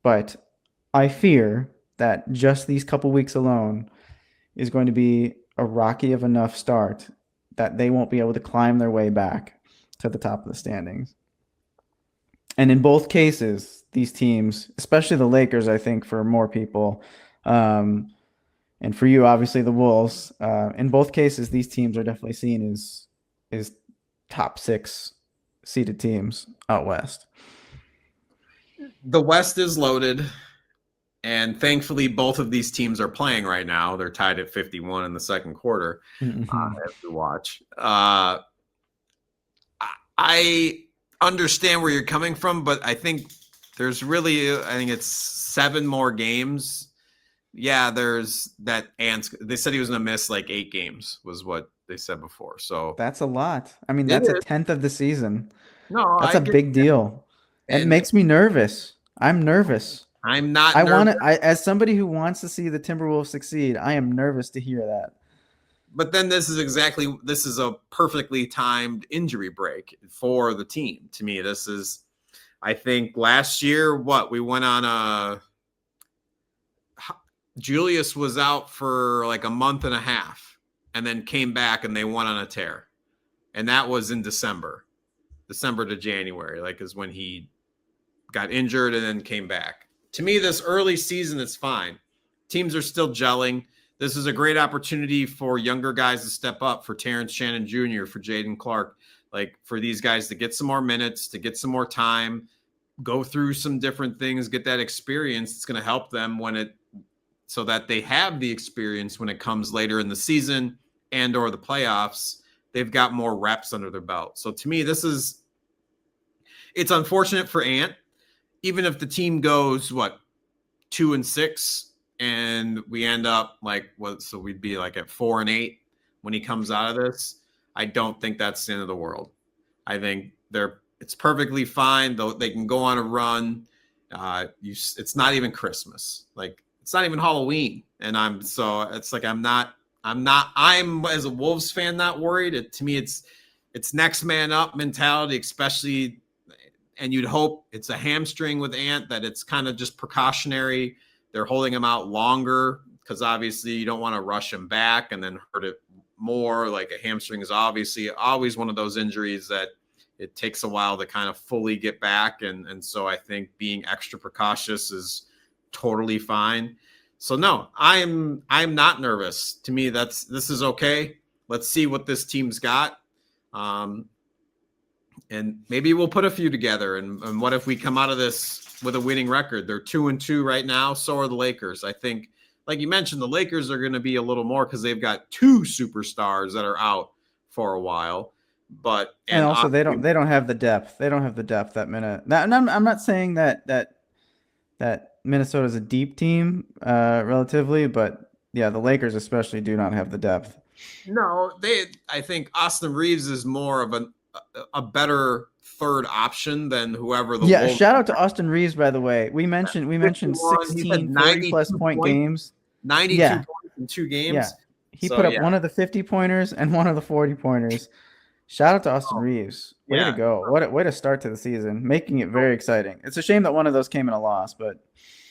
But I fear that just these couple weeks alone is going to be a rocky of enough start that they won't be able to climb their way back to the top of the standings. And in both cases, these teams, especially the Lakers, I think for more people, and for you, obviously the Wolves, in both cases, these teams are definitely seen as top 6 seeded teams out west. The West is loaded, and thankfully, both of these teams are playing right now. They're tied at 51 in the second quarter. Mm-hmm. As we watch, I understand where you're coming from, but I think there's really, I think it's 7 more games. Yeah, there's that. And they said he was going to miss like 8 games, was what they said before. So That's a lot. I mean, it that's a is. tenth of the season. No, That's I a get big deal. It and makes me nervous. I'm nervous. I'm not I want nervous. to, as somebody who wants to see the Timberwolves succeed, I am nervous to hear that. But then this is a perfectly timed injury break for the team. To me, this is, I think last year, we went on Julius was out for like a month and a half and then came back and they went on a tear. And that was in December to January, like is when he got injured and then came back. To me, this early season is fine. Teams are still gelling. This is a great opportunity for younger guys to step up, for Terrence Shannon Jr., for Jaden Clark, like for these guys to get some more minutes, to get some more time, go through some different things, get that experience. It's going to help them so that they have the experience when it comes later in the season and or the playoffs they've got more reps under their belt. So to me, it's unfortunate for Ant. Even if the team goes 2-6, and we end up so we'd be like at 4-8 when he comes out of this. I don't think that's the end of the world. I think it's perfectly fine, though. They can go on a run. It's not even Christmas. Like, it's not even Halloween. And I'm as a Wolves fan, not worried. To me, it's next man up mentality, especially, and you'd hope it's a hamstring with Ant, that it's kind of just precautionary. They're holding him out longer because obviously you don't want to rush him back and then hurt it more. Like, a hamstring is obviously always one of those injuries that it takes a while to kind of fully get back. And so I think being extra precautious is totally fine. So no, I'm not nervous. To me, this is okay. Let's see what this team's got. And maybe we'll put a few together. And what if we come out of this with a winning record? They're 2-2 right now. So are the Lakers. I think, like you mentioned, the Lakers are going to be a little more because they've got two superstars that are out for a while. And also they don't have the depth. They don't have the depth that I'm not saying that Minnesota is a deep team, relatively, but yeah, the Lakers especially do not have the depth. No, I think Austin Reeves is more of a better third option than whoever the Yeah, Wolves. shout out to Austin Reeves, by the way. We mentioned 16 40-plus point games. 92 Yeah. points in 2 games. Yeah. He put up one of the 50-pointers and one of the 40-pointers. Shout out to Austin Reeves. Way to go. Way to start to the season, making it very exciting. It's a shame that one of those came in a loss, but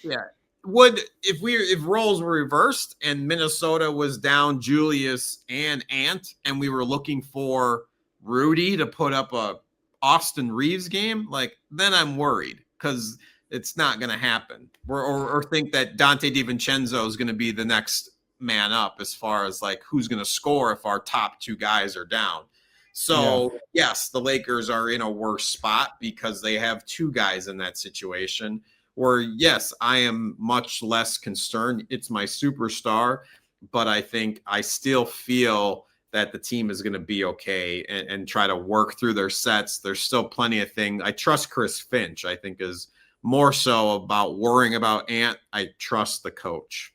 yeah. If roles were reversed and Minnesota was down Julius and Ant, and we were looking for Rudy to put up a Austin Reeves game, then I'm worried, because it's not going to happen. Or think that Dante DiVincenzo is going to be the next man up as far as who's going to score if our top two guys are down. So yes, the Lakers are in a worse spot because they have two guys in that situation. Where, yes, I am much less concerned. It's my superstar, but I think I still feel that the team is going to be okay and try to work through their sets. There's still plenty of things. I trust Chris Finch, I think, is more so about worrying about Ant. I trust the coach.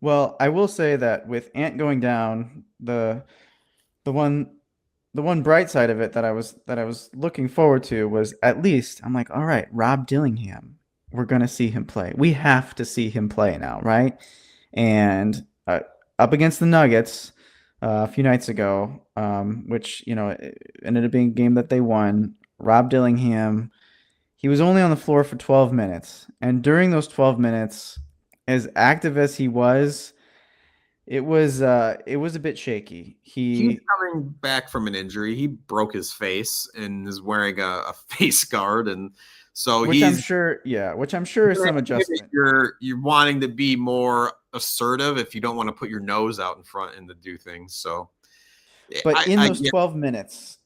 Well, I will say that with Ant going down, the one bright side of it that I was looking forward to was, at least I'm like, all right, Rob Dillingham, we're going to see him play. We have to see him play now, right? And up against the Nuggets a few nights ago, which, it ended up being a game that they won. Rob Dillingham, he was only on the floor for 12 minutes. And during those 12 minutes, as active as he was, it was a bit shaky. He's coming back from an injury. He broke his face and is wearing a face guard, and so which I'm sure is some adjustment. You're wanting to be more assertive if you don't want to put your nose out in front and to do things. So, but in those 12 minutes,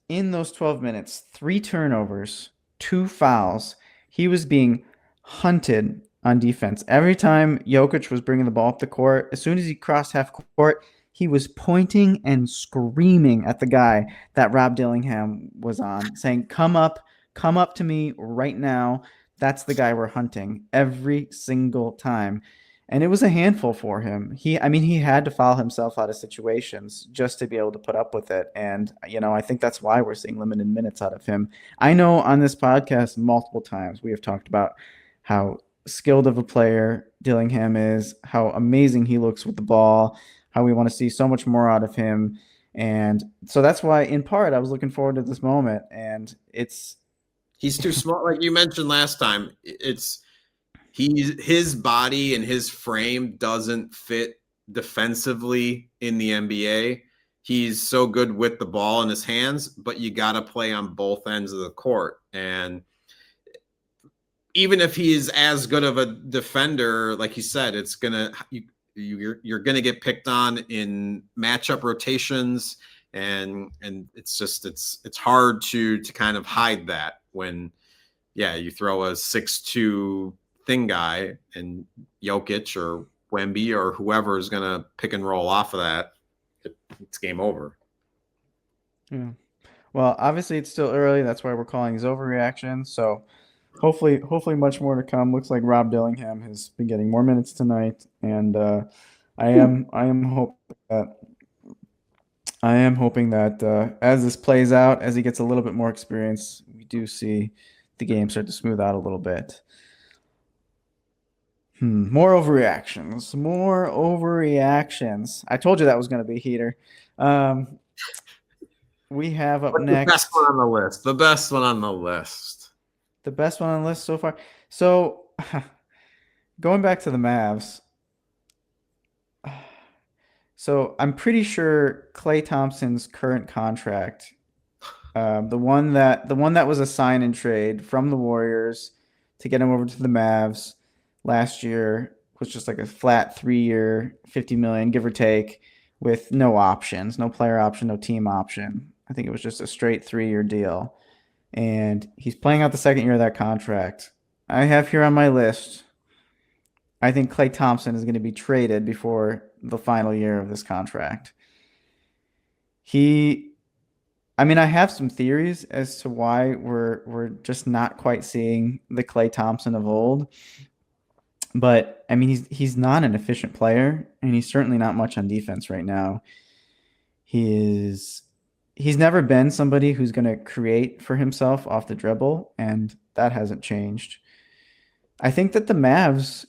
3 turnovers, 2 fouls, he was being hunted on defense. Every time Jokic was bringing the ball up the court, as soon as he crossed half court, he was pointing and screaming at the guy that Rob Dillingham was on, saying, come up to me right now. That's the guy we're hunting, every single time. And it was a handful for him. He had to foul himself out of situations just to be able to put up with it. And, I think that's why we're seeing limited minutes out of him. I know on this podcast multiple times we have talked about how skilled of a player Dillingham is, how amazing he looks with the ball, how we want to see so much more out of him. And so that's why, in part, I was looking forward to this moment. And he's too small. Like you mentioned last time, his body and his frame doesn't fit defensively in the NBA. He's so good with the ball in his hands, but you got to play on both ends of the court. And even if he's as good of a defender, like you said, you're gonna get picked on in matchup rotations, and it's hard to kind of hide that when you throw a 6'2" thing guy and Jokic or Wemby or whoever is gonna pick and roll off of that. It's game over. Yeah. Well, obviously it's still early. That's why we're calling these overreactions. So hopefully much more to come. Looks like Rob Dillingham has been getting more minutes tonight, and I am hoping that as this plays out, as he gets a little bit more experience, we do see the game start to smooth out a little bit. More overreactions. More overreactions. I told you that was going to be a heater. Um, we have up What's the best one next on the list? The best one on the list. the best one on the list so far. So, going back to the Mavs, so I'm pretty sure Klay Thompson's current contract, the one that was a sign and trade from the Warriors to get him over to the Mavs last year, was just like a flat 3 year, 50 million, give or take, with no options, no player option, no team option. I think it was just a straight 3 year deal. And he's playing out the second year of that contract. I have here on my list, I think Klay Thompson is going to be traded before the final year of this contract. He I mean, I have some theories as to why we're just not quite seeing the Klay Thompson of old. But I mean, he's not an efficient player, and he's certainly not much on defense right now. He is he's never been somebody who's going to create for himself off the dribble, and that hasn't changed. I think that the Mavs,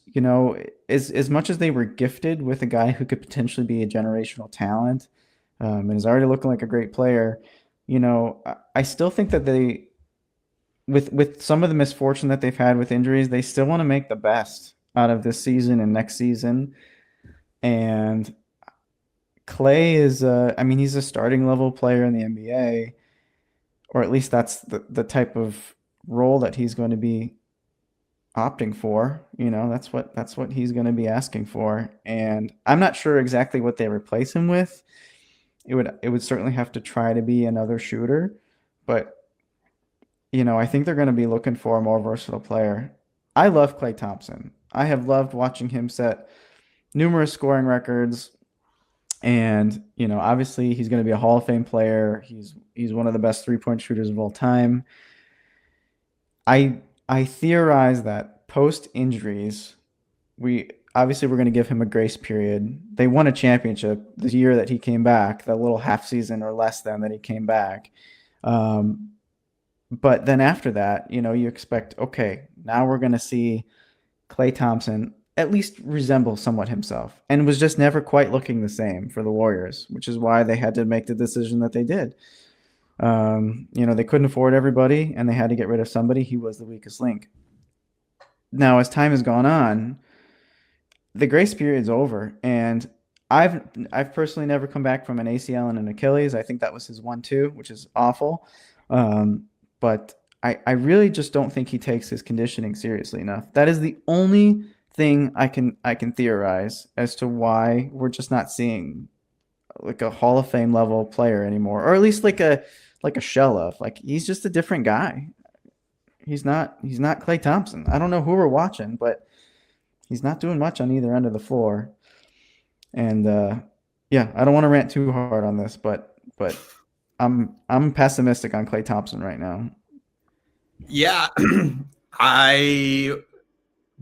as much as they were gifted with a guy who could potentially be a generational talent, and is already looking like a great player, I still think that with some of the misfortune that they've had with injuries, they still want to make the best out of this season and next season. And Clay is, I mean, he's a starting level player in the NBA, or at least that's the type of role that he's going to be opting for. That's what he's going to be asking for. And I'm not sure exactly what they replace him with. It would certainly have to try to be another shooter, but I think they're going to be looking for a more versatile player. I love Klay Thompson. I have loved watching him set numerous scoring records, and obviously he's going to be a Hall of Fame player. He's one of the best 3-point shooters of all time. I theorize that post injuries, we're going to give him a grace period. They won a championship the year that he came back, that little half season or less than that he came back. Um, but then after that, you expect, okay, now we're going to see Klay Thompson at least resemble somewhat himself, and was just never quite looking the same for the Warriors, which is why they had to make the decision that they did. They couldn't afford everybody, and they had to get rid of somebody. He was the weakest link. Now, as time has gone on, the grace period's over, and I've personally never come back from an ACL and an Achilles. I think that was his one too, which is awful. Um, but I really just don't think he takes his conditioning seriously enough. That is the only thing I can theorize as to why we're just not seeing like a Hall of Fame level player anymore, or at least like a shell of, like, he's just a different guy. He's not Klay Thompson. I don't know who we're watching, but he's not doing much on either end of the floor. And yeah, I don't want to rant too hard on this, but I'm pessimistic on Klay Thompson right now. Yeah, I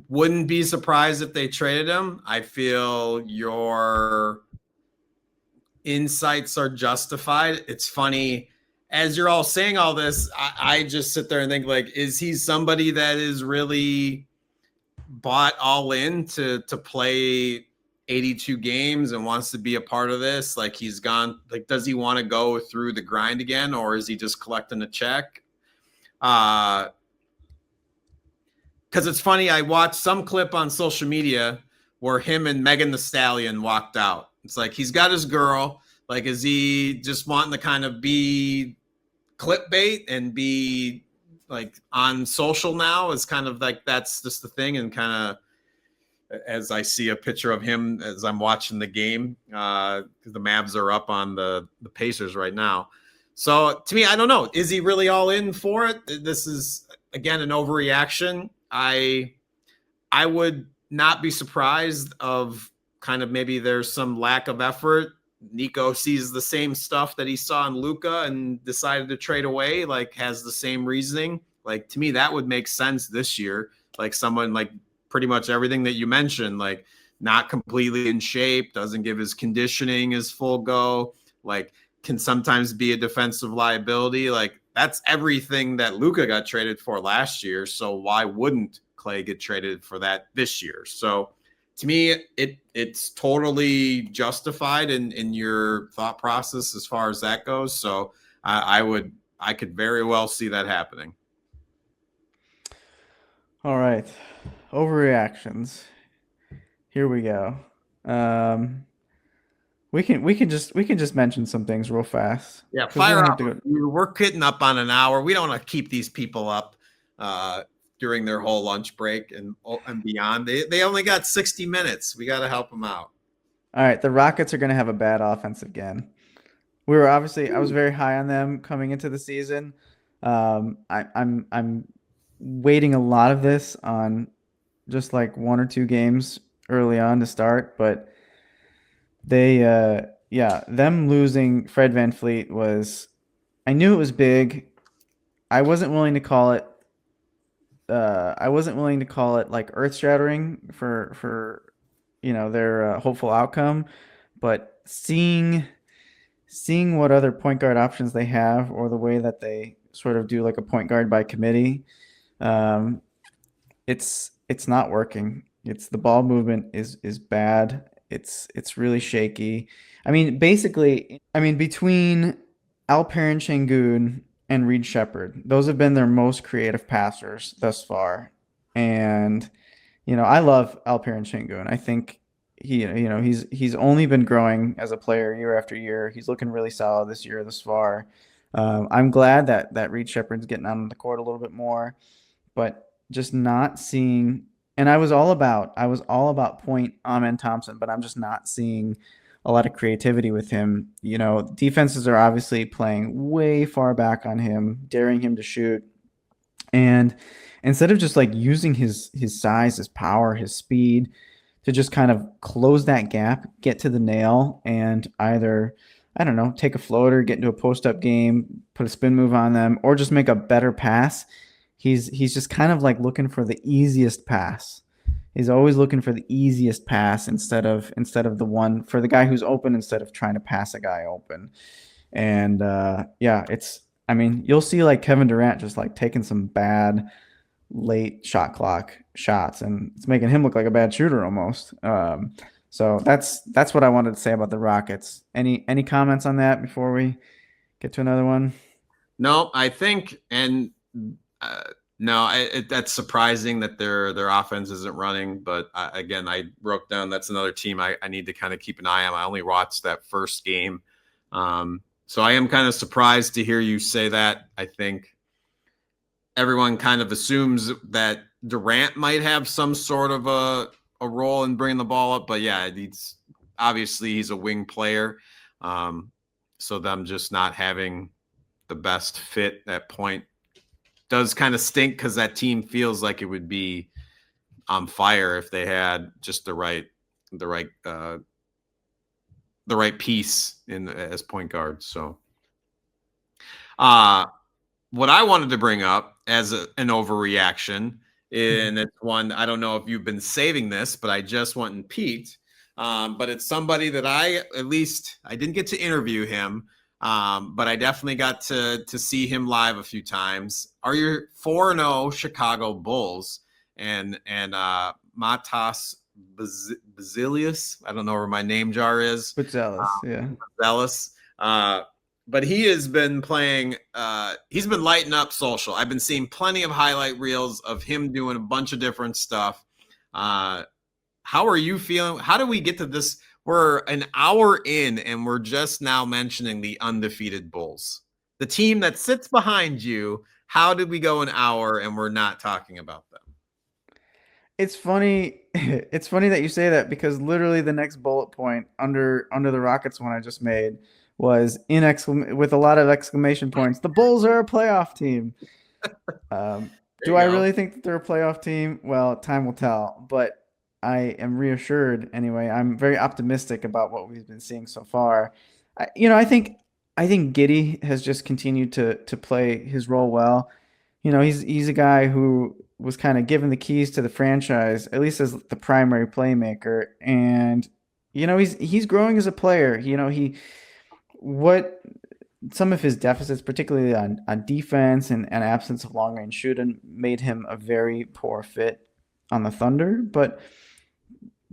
wouldn't be surprised if they traded him. I feel your insights are justified. It's funny, as you're all saying all this, I just sit there and think, like, is he somebody that is really bought all in to play 82 games and wants to be a part of this? Like, he's gone, like, does he want to go through the grind again, or is he just collecting a check? Because it's funny, I watched some clip on social media where him and Megan Thee Stallion walked out. It's like, he's got his girl. Like, is he just wanting to kind of be clickbait and be like on social now? Is kind of like, that's just the thing. And kind of, as I see a picture of him as I'm watching the game, because the Mavs are up on the Pacers right now. So to me, I don't know. Is he really all in for it? This is, again, an overreaction. I would not be surprised of kind of maybe there's some lack of effort Nico sees the same stuff that he saw in Luka and decided to trade away, like has the same reasoning. Like to me, that would make sense this year. Like someone like pretty much everything that you mentioned, like not completely in shape, doesn't give his conditioning his full go, like can sometimes be a defensive liability. Like that's everything that Luka got traded for last year. So why wouldn't Clay get traded for that this year? So to me, it's totally justified in your thought process as far as that goes. So I could very well see that happening. All right. Overreactions. Here we go. Um, we can just mention some things real fast Yeah, because we fire don't have off. to go. We're getting up on an hour. We don't want to keep these people up uh, during their whole lunch break and beyond. They only got 60 minutes. We got to help them out. All right, the Rockets are going to have a bad offense again. I was very high on them coming into the season. I'm waiting a lot of this on just like one or two games early on to start, but yeah, them losing Fred VanVleet was, I knew it was big. I wasn't willing to call it I wasn't willing to call it like earth shattering for their hopeful outcome, but seeing what other point guard options they have, or the way that they sort of do like a point guard by committee, um, it's not working. It's the ball movement is bad. It's really shaky. Between Alperen Şengün and Reed Shepherd, those have been their most creative passers thus far. And I love Alperen Şengün. I think he's only been growing as a player year after year. He's looking really solid this year thus far. I'm glad that Reed Shepherd's getting out on the court a little bit more, but just not seeing. And I was all about point Amen Thompson, but I'm just not seeing a lot of creativity with him. Defenses are obviously playing way far back on him, daring him to shoot, and instead of just like using his size, his power, his speed to just kind of close that gap, get to the nail, and either, I don't know, take a floater, get into a post up game, put a spin move on them, or just make a better pass. He's just kind of like looking for the easiest pass. He's always looking for the easiest pass instead of the one for the guy who's open, instead of trying to pass a guy open. And yeah, you'll see like Kevin Durant just like taking some bad late shot clock shots, and it's making him look like a bad shooter almost. So that's what I wanted to say about the Rockets. Any comments on that before we get to another one? No, I think, and uh, no, that's surprising that their offense isn't running. But again, I wrote down that's another team I need to kind of keep an eye on. I only watched that first game, so I am kind of surprised to hear you say that. I think everyone kind of assumes that Durant might have some sort of a role in bringing the ball up, but yeah, he's a wing player. So them just not having the best fit at point does kind of stink, because that team feels like it would be on fire if they had just the right piece in as point guard. So what I wanted to bring up as an overreaction, and it's one, I don't know if you've been saving this, but I just went and peeked. But it's somebody that I didn't get to interview him, but I definitely got to see him live a few times. Are your 4-0 Chicago Bulls and Matas Bazilius? I don't know where my name jar is. But zealous, yeah. Zealous. But he has been playing, he's been lighting up social. I've been seeing plenty of highlight reels of him doing a bunch of different stuff. How are you feeling? How do we get to this? We're an hour in and we're just now mentioning the undefeated Bulls, the team that sits behind you. How did we go an hour and we're not talking about them? It's funny. It's funny that you say that, because literally the next bullet point under the Rockets one I just made was with a lot of exclamation points. The Bulls are a playoff team. There Do you I go. really think that they're a playoff team? Well, time will tell. But I am reassured anyway. I'm very optimistic about what we've been seeing so far. I think Giddy has just continued to play his role well. He's a guy who was kind of given the keys to the franchise, at least as the primary playmaker, and he's growing as a player. What some of his deficits, particularly on defense and absence of long range shooting, made him a very poor fit on the Thunder. But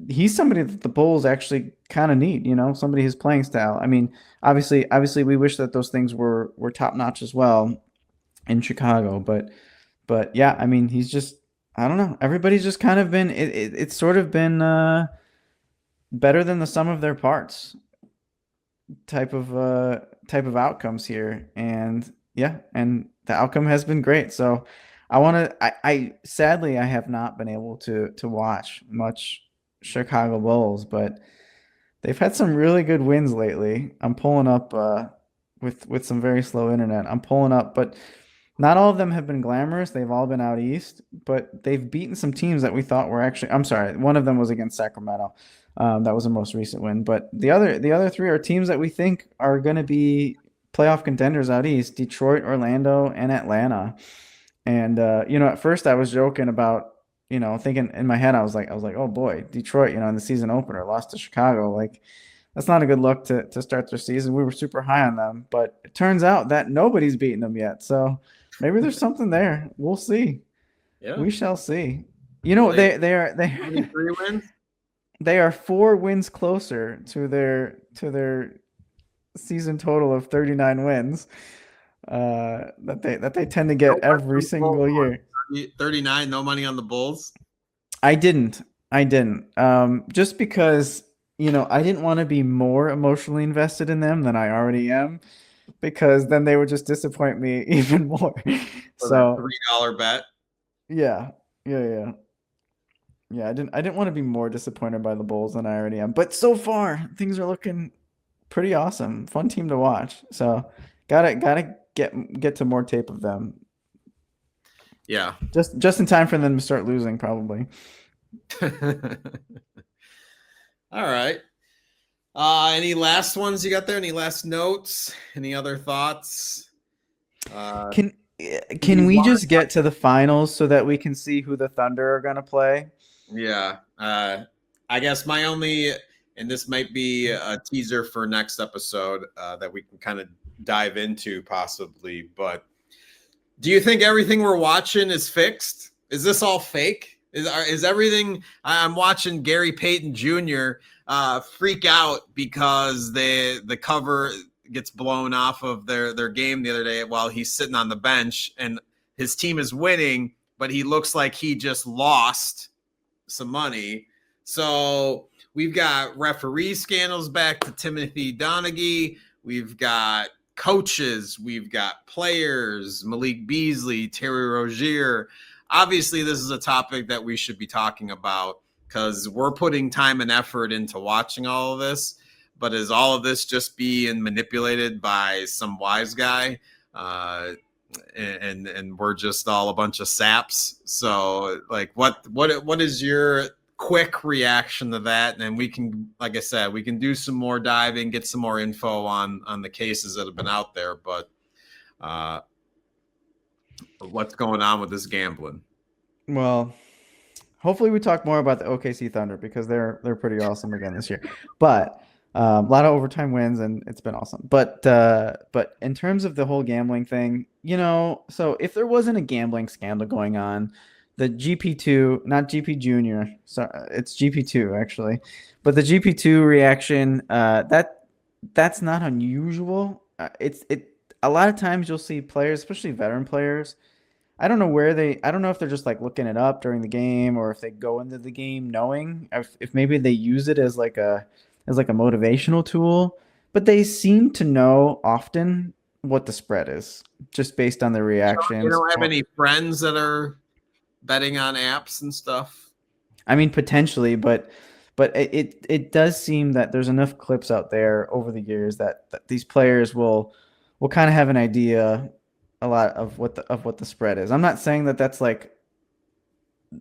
he's somebody that the Bulls actually kind of need, somebody his playing style. I mean, obviously, we wish that those things were top notch as well in Chicago, but yeah, I mean, he's just I don't know. Everybody's just kind of been it's sort of been better than the sum of their parts type of outcomes here, and yeah, and the outcome has been great. So I sadly I have not been able to watch much Chicago Bulls, but they've had some really good wins lately. I'm pulling up with some very slow internet. I'm pulling up, but not all of them have been glamorous. They've all been out east, but they've beaten some teams that we thought were actually. I'm sorry, one of them was against Sacramento. That was the most recent win. But the other three are teams that we think are going to be playoff contenders out east: Detroit, Orlando, and Atlanta. And at first I was joking about, thinking in my head I was like, oh boy, Detroit, in the season opener lost to Chicago. Like that's not a good look to start their season. We were super high on them, but it turns out that nobody's beaten them yet. So maybe there's something there. We'll see. Yeah. We shall see. Well, They are only they 3 wins. they are 4 wins closer to their season total of 39 wins. That they tend to No get money every on the Bulls. single year. 39, no money on the Bulls. I didn't. I didn't. Just because, I didn't want to be more emotionally invested in them than I already am, because then they would just disappoint me even more. For that So, $3 bet. yeah. Yeah, yeah. Yeah, I didn't want to be more disappointed by the Bulls than I already am. But so far, things are looking pretty awesome. Fun team to watch. So, gotta get to more tape of them. Yeah. Just in time for them to start losing, probably. All right. Any last ones you got there? Any last notes? Any other thoughts? Can Do you can we want? just get to the finals so that we can see who the Thunder are gonna play? Yeah. I guess my only, and this might be a teaser for next episode that we can kind of dive into possibly, but do you think everything we're watching is fixed? Is this all fake? Is everything? I'm watching Gary Payton Jr. Freak out because the cover gets blown off of their game the other day while he's sitting on the bench and his team is winning, but he looks like he just lost some money. So we've got referee scandals back to Timothy Donaghy. We've got coaches, we've got players, Malik Beasley, Terry Rozier. Obviously, this is a topic that we should be talking about because we're putting time and effort into watching all of this. But is all of this just being manipulated by some wise guy? And we're just all a bunch of saps. So, like, what is your quick reaction to that? And we can, like I said, we can do some more diving, get some more info on the cases that have been out there. But what's going on with this gambling? Well, hopefully we talk more about the OKC Thunder because they're pretty awesome again this year. But a lot of overtime wins and it's been awesome. But in terms of the whole gambling thing, so if there wasn't a gambling scandal going on, the GP2, not GP Junior, so it's GP2 actually, but the GP2 reaction, that's not unusual. It a lot of times you'll see players, especially veteran players. I don't know if they're just like looking it up during the game or if they go into the game knowing if maybe they use it as like a motivational tool, but they seem to know often what the spread is just based on their You reactions. don't have any friends that are betting on apps and stuff? I mean, potentially, but it does seem that there's enough clips out there over the years that these players will kind of have an idea a lot of what the spread is. I'm not saying that that's like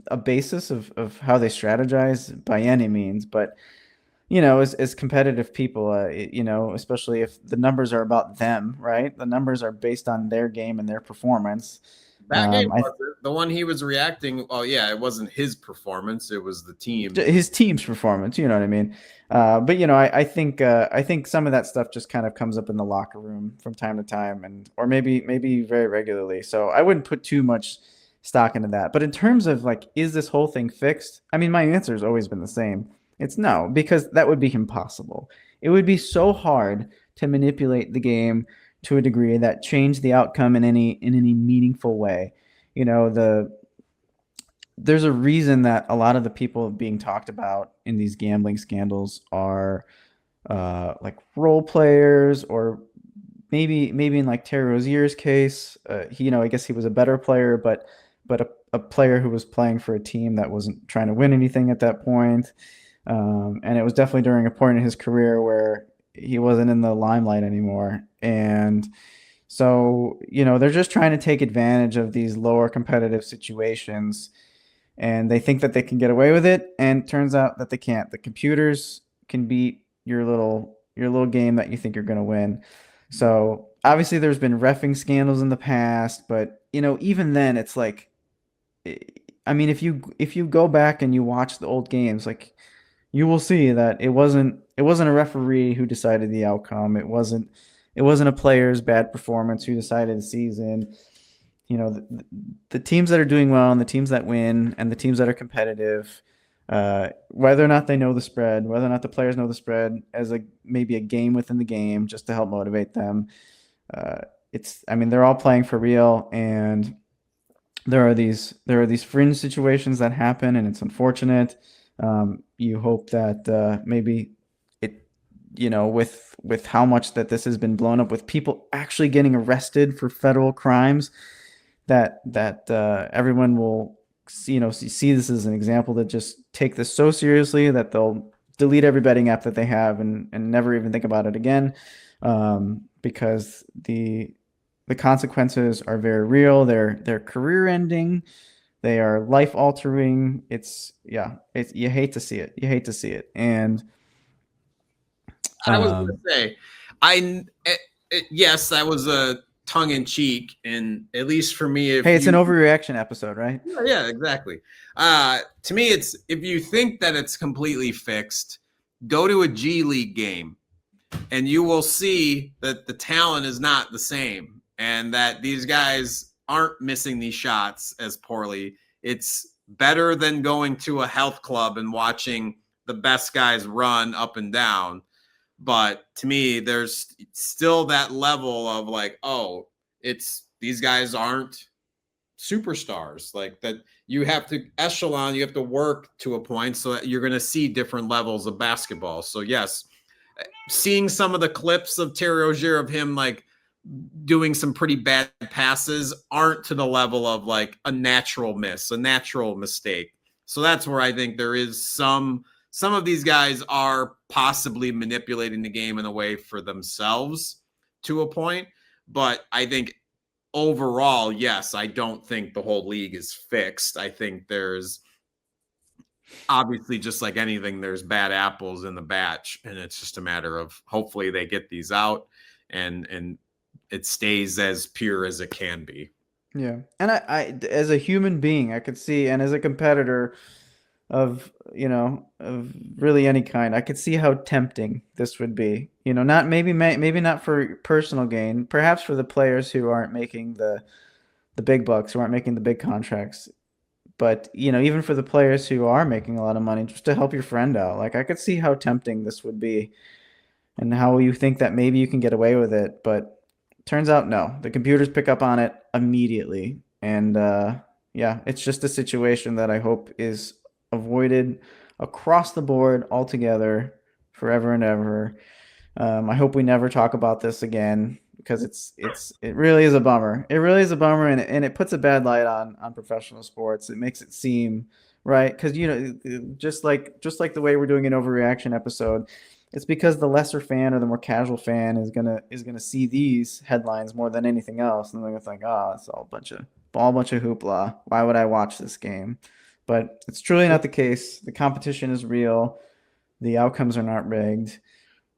a basis of how they strategize by any means, but as competitive people, especially if the numbers are about them, right? The numbers are based on their game and their performance. That game I wasn't. The one he was reacting, oh yeah, it wasn't his performance, it was the team. his team's performance, you know what I mean? But I think some of that stuff just kind of comes up in the locker room from time to time, and or maybe very regularly. So I wouldn't put too much stock into that. But in terms of like, is this whole thing fixed? I mean, my answer has always been the same. It's no, because that would be impossible. It would be so hard to manipulate the game to a degree that changed the outcome in any meaningful way. There's a reason that a lot of the people being talked about in these gambling scandals are like role players, or maybe in like Terry Rozier's case, I guess he was a better player, but a player who was playing for a team that wasn't trying to win anything at that point. And it was definitely during a point in his career where he wasn't in the limelight anymore. And so, they're just trying to take advantage of these lower competitive situations, and they think that they can get away with it, and it turns out that they can't. The computers can beat your little game that you think you're going to win. So obviously there's been reffing scandals in the past, but even then it's like, I mean, if you go back and you watch the old games, like, you will see that it wasn't a referee who decided the outcome. It wasn't a player's bad performance who decided the season. The teams that are doing well and the teams that win and the teams that are competitive, whether or not they know the spread, whether or not the players know the spread as maybe a game within the game just to help motivate them. Uh, I mean, they're all playing for real, and there are these fringe situations that happen, and it's unfortunate. You hope that maybe it, with how much that this has been blown up, with people actually getting arrested for federal crimes, that everyone will see this as an example to just take this so seriously that they'll delete every betting app that they have, and never even think about it again, because the consequences are very real. They're career ending. They are life altering. It's you hate to see it. You hate to see it. And I was going to um, say, yes, that was a tongue in cheek, and at least for me, if hey, it's an you, overreaction episode, right? yeah, exactly. To me, it's if you think that it's completely fixed, go to a G League game, and you will see that the talent is not the same, and that these guys aren't missing these shots as poorly. It's better than going to a health club and watching the best guys run up and down. But to me, there's still that level of like, oh, it's these guys aren't superstars, like that. You have to echelon, you have to work to a point so that you're going to see different levels of basketball. So yes, seeing some of the clips of Terry Rozier of him like doing some pretty bad passes aren't to the level of like a natural miss, a natural mistake. So that's where I think there is some of these guys are possibly manipulating the game in a way for themselves to a point. But I think overall, yes, I don't think the whole league is fixed. I think there's obviously, just like anything, there's bad apples in the batch, and it's just a matter of hopefully they get these out, and it stays as pure as it can be. Yeah. And as a human being, I could see, and as a competitor of really any kind, I could see how tempting this would be. Not maybe not for personal gain, perhaps for the players who aren't making the big bucks, who aren't making the big contracts. But, even for the players who are making a lot of money, just to help your friend out, like, I could see how tempting this would be, and how you think that maybe you can get away with it. But turns out, no, the computers pick up on it immediately. And yeah, it's just a situation that I hope is avoided across the board altogether, forever and ever. I hope we never talk about this again, because it really is a bummer. It really is a bummer, and it puts a bad light on professional sports. It makes it seem right, because just like the way we're doing an overreaction episode, it's because the lesser fan or the more casual fan is gonna see these headlines more than anything else, and they're gonna think, oh, it's all a bunch of hoopla. Why would I watch this game? But it's truly not the case. The competition is real. The outcomes are not rigged.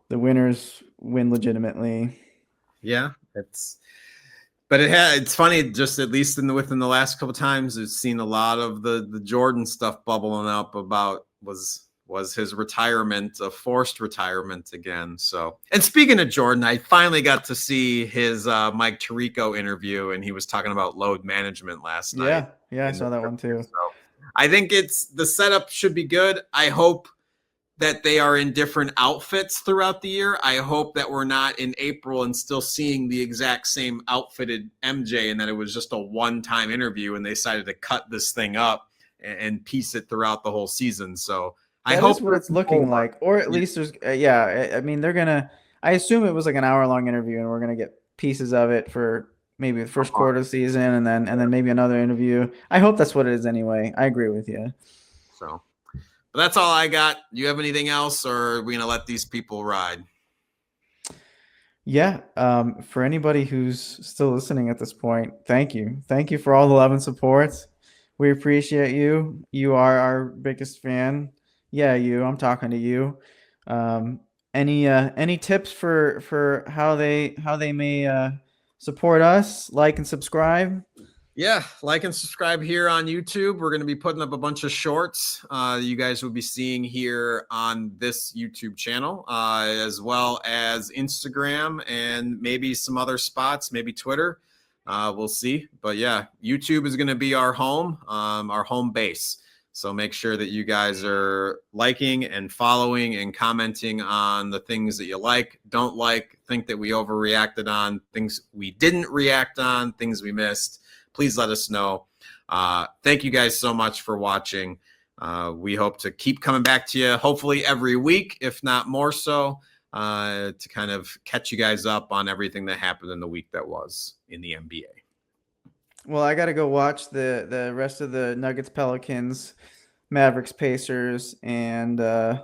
The winners win legitimately. Yeah, it's funny, just at least within the last couple of times, I've seen a lot of the Jordan stuff bubbling up about was his retirement, a forced retirement again. So, and speaking of Jordan, I finally got to see his Mike Tirico interview, and he was talking about load management last night. Yeah, I saw that one too. So I think the setup should be good. I hope that they are in different outfits throughout the year. I hope that we're not in April and still seeing the exact same outfitted MJ, and that it was just a one-time interview and they decided to cut this thing up and piece it throughout the whole season. So I That hope is what it's looking like, or at least there's I mean they're gonna. I assume it was like an hour-long interview, and we're gonna get pieces of it for maybe the first quarter of the season, and then maybe another interview. I hope that's what it is anyway. I agree with you. So, but that's all I got. Do you have anything else, or are we gonna let these people ride? Yeah. For anybody who's still listening at this point, thank you. Thank you for all the love and support. We appreciate you. You are our biggest fan. Yeah, you. I'm talking to you. Um, any tips for how they may support us? Like and subscribe. Yeah, like and subscribe here on YouTube. We're going to be putting up a bunch of shorts you guys will be seeing here on this YouTube channel, as well as Instagram and maybe some other spots, maybe Twitter. We'll see. But yeah, YouTube is going to be our home base. So make sure that you guys are liking and following and commenting on the things that you like, don't like, think that we overreacted on, things we didn't react on, things we missed. Please let us know. Thank you guys so much for watching. We hope to keep coming back to you, hopefully every week, if not more so, to kind of catch you guys up on everything that happened in the week that was in the NBA. Well, I got to go watch the rest of the Nuggets, Pelicans, Mavericks, Pacers, and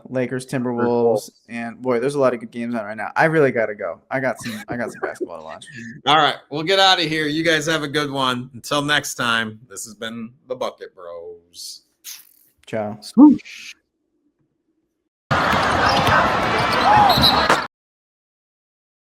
Lakers, Timberwolves, and boy, there's a lot of good games on right now. I really got to go. I got some basketball to watch. All right, we'll get out of here. You guys have a good one. Until next time, this has been the Bucket Bros. Ciao. Swoosh.